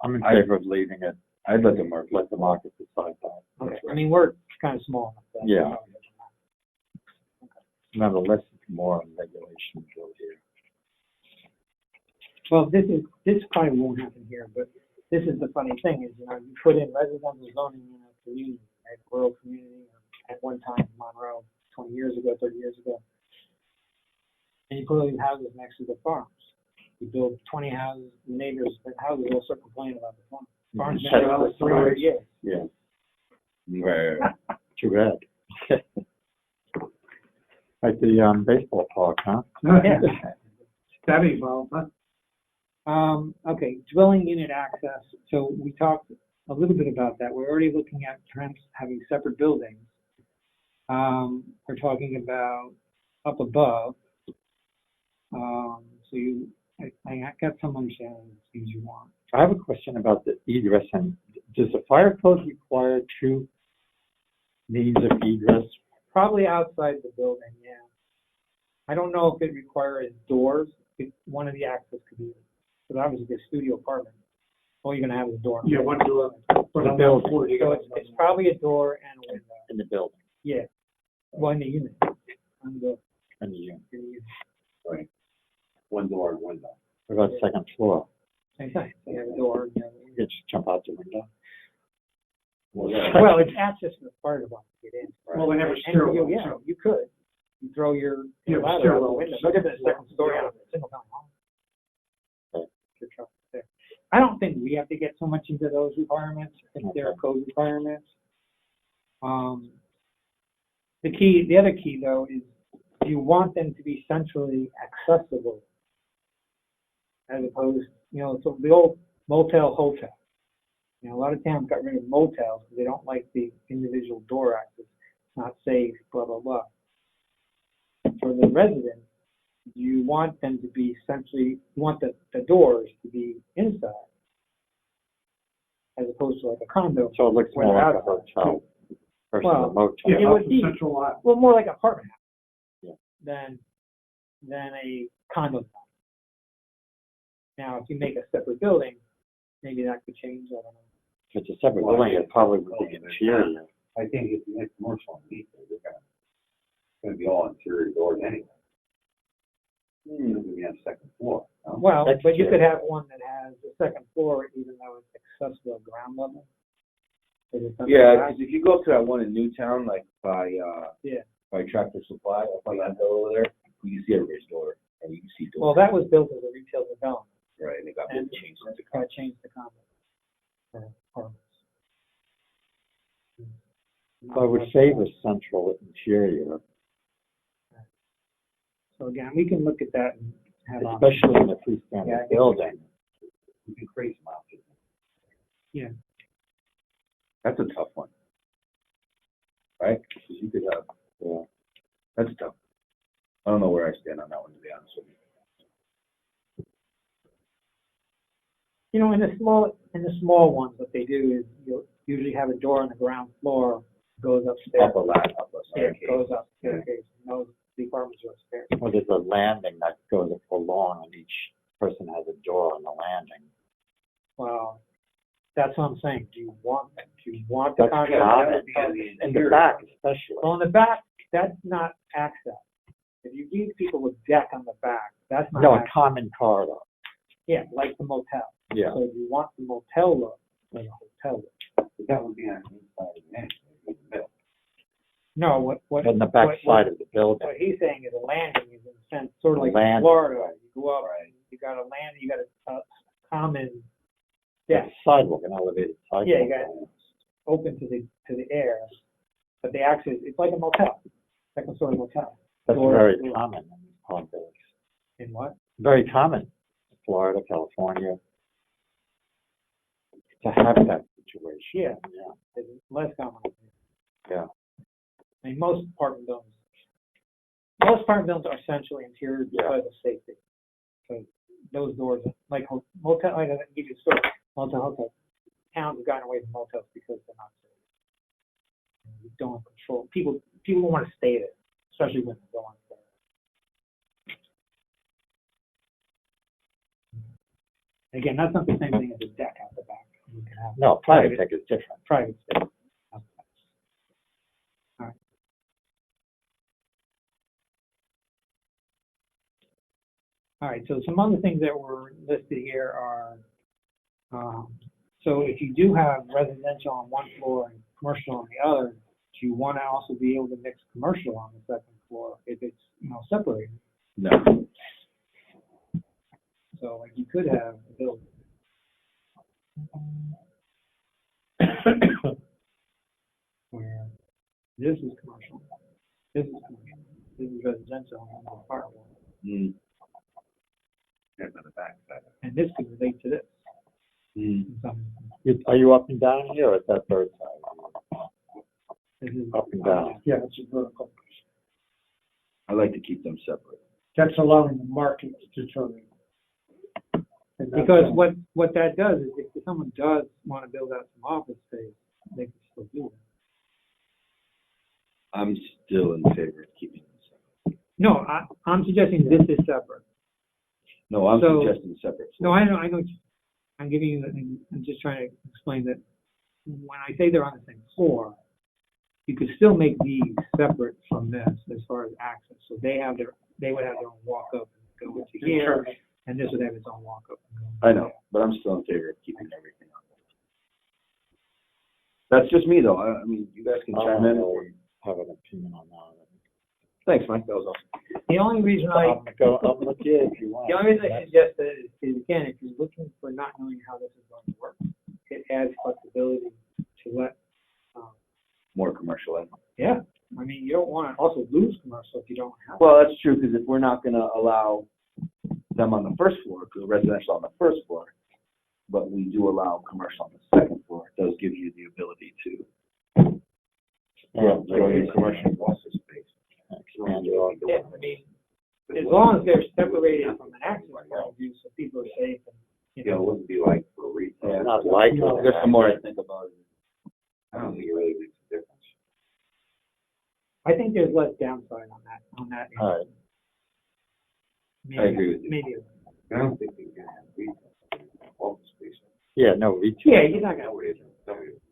I'm in favor of leaving it. I'd let the market. Let the market decide that. Okay. I mean, we're kind of small enough. That Yeah. Remember, less is more on regulations over here. Well, this probably won't happen here, but this is the funny thing is, you put in residential zoning in a community, right, rural community, at one time in Monroe, 20 years ago, 30 years ago, and you put all these houses next to the farms. You build 20 houses, the neighbors, the houses will start complaining about the farm. Farms been around for 300 years. Yeah. Right. Too bad. Like the baseball park, huh? Yeah. That evolved, huh? Okay, dwelling unit access. So we talked a little bit about that. We're already looking at perhaps having separate buildings. We're talking about up above. I got some understanding of the things you want. I have a question about the egress. And does the fire code require two means of egress? Probably outside the building, yeah. I don't know if it requires doors. If one of the access could be, because obviously the studio apartment all you're gonna have is a door. Yeah, one door, but The on building. that floor, you So got. it's probably a door and a window. In the building, Yeah. Well, in the unit. On the in the unit. unit. Right. One door and window. What about the second floor? Same thing. So you have a door and you have a You window. just jump out the window? Well, it's access to the fire department to get in. Well, they have a And stairwell, yeah, so. you could. You throw your Yeah, ladder out the stairwell. window. No different than a second story on a single family home. Okay. Your truck there. I don't think we have to get so much into those requirements, if they're code requirements. The other key though is you want them to be centrally accessible as opposed, so the old motel, hotel. A lot of towns got rid of motels because they don't like the individual door access. It's not safe, blah, blah, blah. For the residents, you want them to be centrally, you want the doors to be inside as opposed to like a condo. So it looks Where more they're like a outside. hotel versus Well, a motel. Yeah, It off would the be. central lot. Well, more like an apartment house Yeah. than a condo. Now, if you make a separate building, maybe that could change. I don't know. If it's a separate building, it probably would be interior. I think if you make commercial and retail, they're gonna be all interior doors anyway. You're gonna be on the second floor. no? Well, That's but you true. could have one that has a second floor, even though it's accessible at ground level. So there's something Yeah, back. because if you go up to that one in Newtown, like by, Yeah. by Tractor Supply, up on that hill over there, you can see everybody's door, and you can see Well, doors. that was built as a retail development, Right, and they got and moved changed it's to got changed to condo. for apartments. So I would favor central interior, So again, we can look at that and have. especially in a Yeah, I freestanding think building. We can create some options. Yeah. That's a tough one. Right? 'Cause you could have, Yeah. that's tough. I don't know where I stand on that one, to be honest with you. In the small ones, what they do is you'll usually have a door on the ground floor, goes upstairs. Up a ladder, up a Yeah, staircase. it goes up staircase, and those departments are upstairs. Or there's a landing that goes along and each person has a door on the landing. Well, that's what I'm saying. Do you want the That's contract? common, in the back especially. Well, in the back, that's not access. If you give people a deck on the back, that's not No, a access. common corridor. Yeah, like the motel. Yeah. So you want the motel look, or the hotel look. But that would be on the inside of the mansion, in the middle. No, what On the back what- side of the building. What he's saying is a landing is in a sense sort of like Landing. in Florida. You go up, Right. you got a landing, you got a common Yeah. deck. Sidewalk, an elevated sidewalk. Yeah, you got it open to the air, but the access, it's like a motel, like a sort of motel. That's Door- very door. common in condos. In what? Very common, Florida, California, to have that situation. Yeah. Yeah. It's less common. Yeah. I mean, most apartment buildings are essentially interior because of safety. So those doors, like motel, I can give you a story. Hotel. Towns have gotten away from motels because they're not safe. You don't control. People don't want to stay there, especially women don't want to stay there. Again, that's not the same thing as a deck out the back. You can have No, private deck is different. private space. All right. All right, so some other things that were listed here are, so if you do have residential on one floor and commercial on the other, do you want to also be able to mix commercial on the second floor if it's, separated? No. So like you could have a building. Where this is commercial, this is commercial, this is residential, and the apartment. Mm. Here's on the back side. And this could relate to this. Mm. in some- Are you up and down here, or is that third side? This is Up and down. Yeah, it's a vertical. I like to keep them separate. That's allowing the market to determine. And that's Because all. what that does is if someone does want to build out some office space, they can still do that. I'm still in favor of keeping them separate. No, I'm suggesting this is separate. No, I'm So- suggesting separate. No, I know. I'm giving you, I'm just trying to explain that when I say they're on the same floor, you could still make these separate from this as far as access. So they would have their own walk up and go into here, and this would have its own walk up. I know, but I'm still in favor of keeping everything on. That's just me though. I mean, you guys can chime in. Have an opinion on that. Thanks, Mike. That was awesome. The only reason I'm with you if you want. the only reason I suggest that is again, if you're looking for not knowing how this is going to work, it adds flexibility to let. More commercial in. Yeah, I mean, you don't want to also lose commercial if you don't have. Well, that's true, because if we're not gonna allow them on the first floor, because residential on the first floor, but we do allow commercial on the second floor, it does give you the ability to grow your commercial office space. Expand your Yeah, I mean, as long as they're separated from an access point of view, so people are safe and, you Yeah, it know. wouldn't be like for retail. It's not like. I guess the more I think about it. I don't think it really makes a difference. I think there's less downside on that. All right. Maybe, I agree with you. Maybe. I don't think you can have retail office space. Yeah, no, retail. Yeah, you're not gonna. Nobody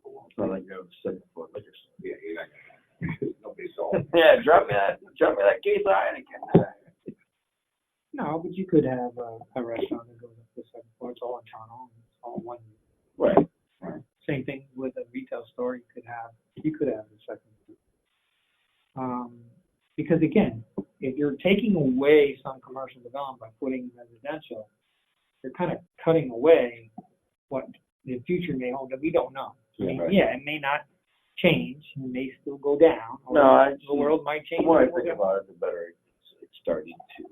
belongs. It's not like you have a second floor liquor store. Yeah, you're not gonna. Nobody's all. Yeah, drop me that case of Heineken. No, but you could have a restaurant that goes up to the second floor. It's all in Toronto. It's all one. Right. Same thing with a retail store. You could have the second floor. Because again, if you're taking away some commercial development by putting residential, you're kind of cutting away what the future may hold that we don't know. I mean, yeah, it may not change. It may still go down. Or No, the world might change. The more I or think whatever. about it, the better it's starting to.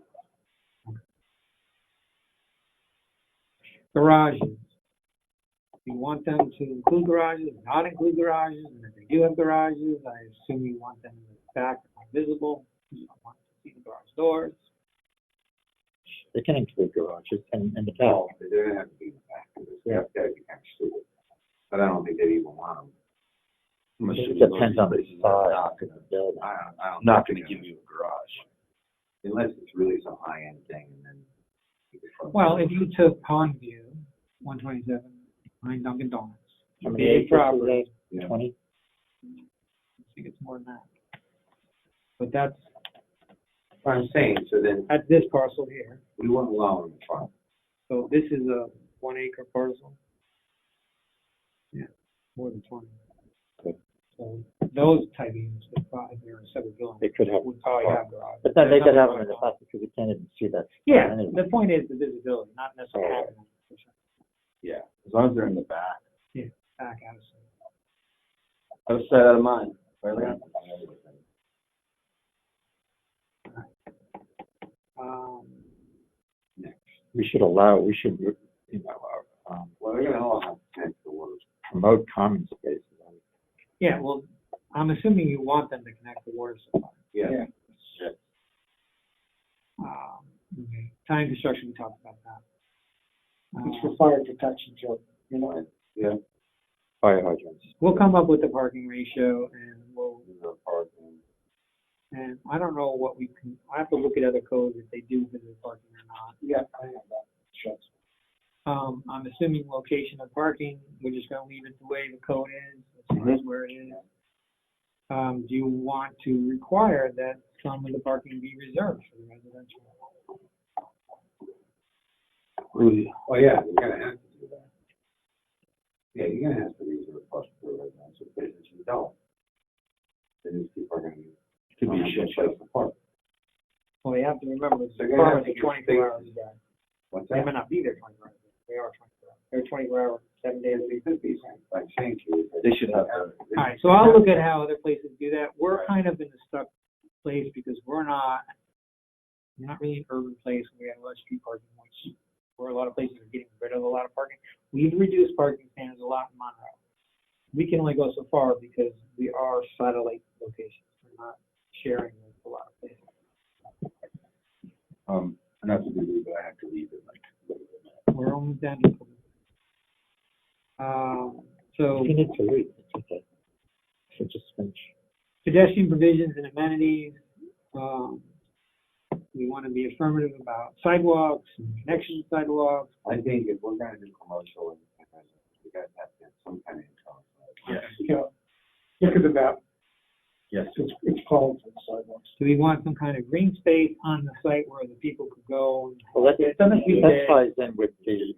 Garages. You want them to include garages, not include garages, and if they do have garages, I assume you want them in the back, not visible. You don't want to see the garage doors. They can include garages and the back. No, they're gonna have to be in the back. That's gotta be kind of stupid. But I don't think they'd even want them. It depends on the size of the building. I don't. Not think going to they're give you a garage. Unless it's really some high-end thing and then. Well, if you took Pondview, 127, behind Dunkin' Donuts, How many big acres is property, Yeah. 20? I think it's more than that. But that's What I'm saying, so then at this parcel here. we won't allow them in front. So this is a 1 acre parcel. Yeah. More than 20. Good. So those type units, if they're in a separate building, They could have, would probably have garages. but then they could have them There's in the nothing back because you can't even see that. Yeah, anyway. the point is the visibility, not necessarily Oh. having them Yeah, as long as they're in the back. back out of sight. Out of sight, out of mind. Right, Leon? We should allow, we should, you know, Well, they're gonna all have to connect to the water. promote common spaces. Yeah, well, I'm assuming you want them to connect the water supply. Yeah. Okay. Time construction, we talked about that. It's for fire protection, Joe, you know? Yeah. Fire hydrants. We'll come up with the parking ratio and The parking. and I don't know what we can, I have to look at other codes if they do visit parking or not. Yeah, I have that. Sure. I'm assuming location of parking, we're just gonna leave it the way the code is, as far as where it is. Do you want to require that some of the parking be reserved for the residential? Oh, yeah, you're gonna have to do that. Yeah, you're gonna have to reserve plus for residential business, you don't. Then these people are gonna be. Could be a shit show. Place to park. Well, you have to remember, the They're gonna have department to is get 24 hours a day. What's They that? may not be there 24 hours a day, they are 24 hours. They're 24 hours, 7 days a week. Could be, like saying to you. They should have All right, so I'll look at how other places do that. We're kind of in a stuck place because we're not really an urban place. We have a lot of street parking, which where a lot of places are getting rid of a lot of parking. We've reduced parking standards a lot in Monroe. We can only go so far because we are satellite locations. We're not sharing with a lot of places. Not to be rude, but I have to leave it like. We're almost down to. So You need to read, it's okay. So just finish. pedestrian provisions and amenities. we want to be affirmative about sidewalks, connection sidewalks. I think if we're gonna do commercial, we gotta have to have some kind of income. Yeah. Look at the map. Yes. It's called sidewalks. Do we want some kind of green space on the site where the people could go? And Well, that ties in with the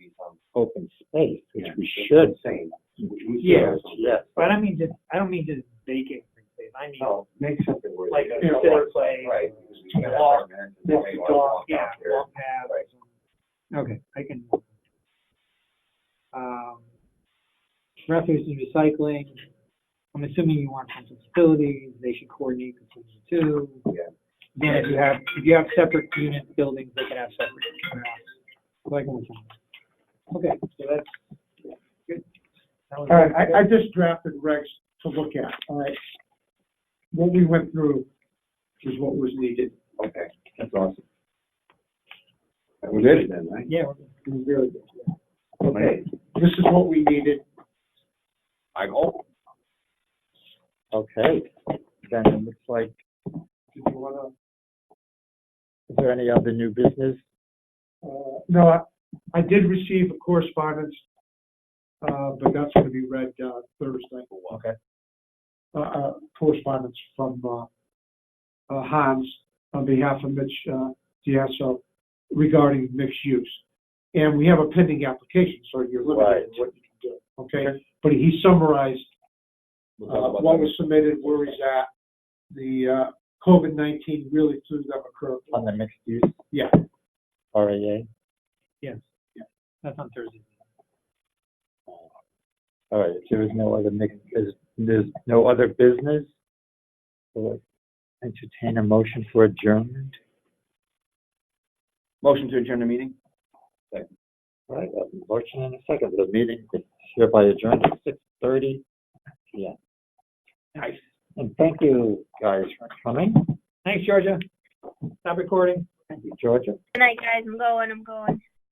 open space, which we should. Saying. Yeah. Yes. But I mean, I don't mean just vacant green space. I mean, No, make something where. like a Yeah, civic place. Right. because we gotta have Walk, residents, they may wanna walk yeah, out there. walk paths. Right. Okay, I can. Refuse and recycling. I'm assuming you want some facilities. They should coordinate between the two. Yeah. Then if you have separate unit buildings, they can have separate. Like, okay, so that's good. That was All right, I just drafted regs to look at, all right? What we went through is what was needed. Okay, that's awesome. That was it then, right? Yeah, It was really good. Okay. This is what we needed. I hope. Okay, then it looks like, Did you wanna, is there any other new business? no, I did receive a correspondence, but that's gonna be read, Thursday. Okay. Correspondence from, Hans on behalf of Mitch, Diaso regarding mixed use. And we have a pending application, so you're limited Right. in what you can do, okay? But he summarized what was submitted, where he's at. The COVID-19 really threw them a curve. On the mixed use? Yeah. RAA? yes, that's on Thursday. All right, if there is no other there's no other business, so I entertain a motion for adjournment. Motion to adjourn the meeting? All right, a motion and a second. The meeting is hereby adjourned at 6:30 p.m. Nice. And thank you guys for coming. Thanks, Georgia. Stop recording. Thank you, Georgia. Good night, guys. I'm going.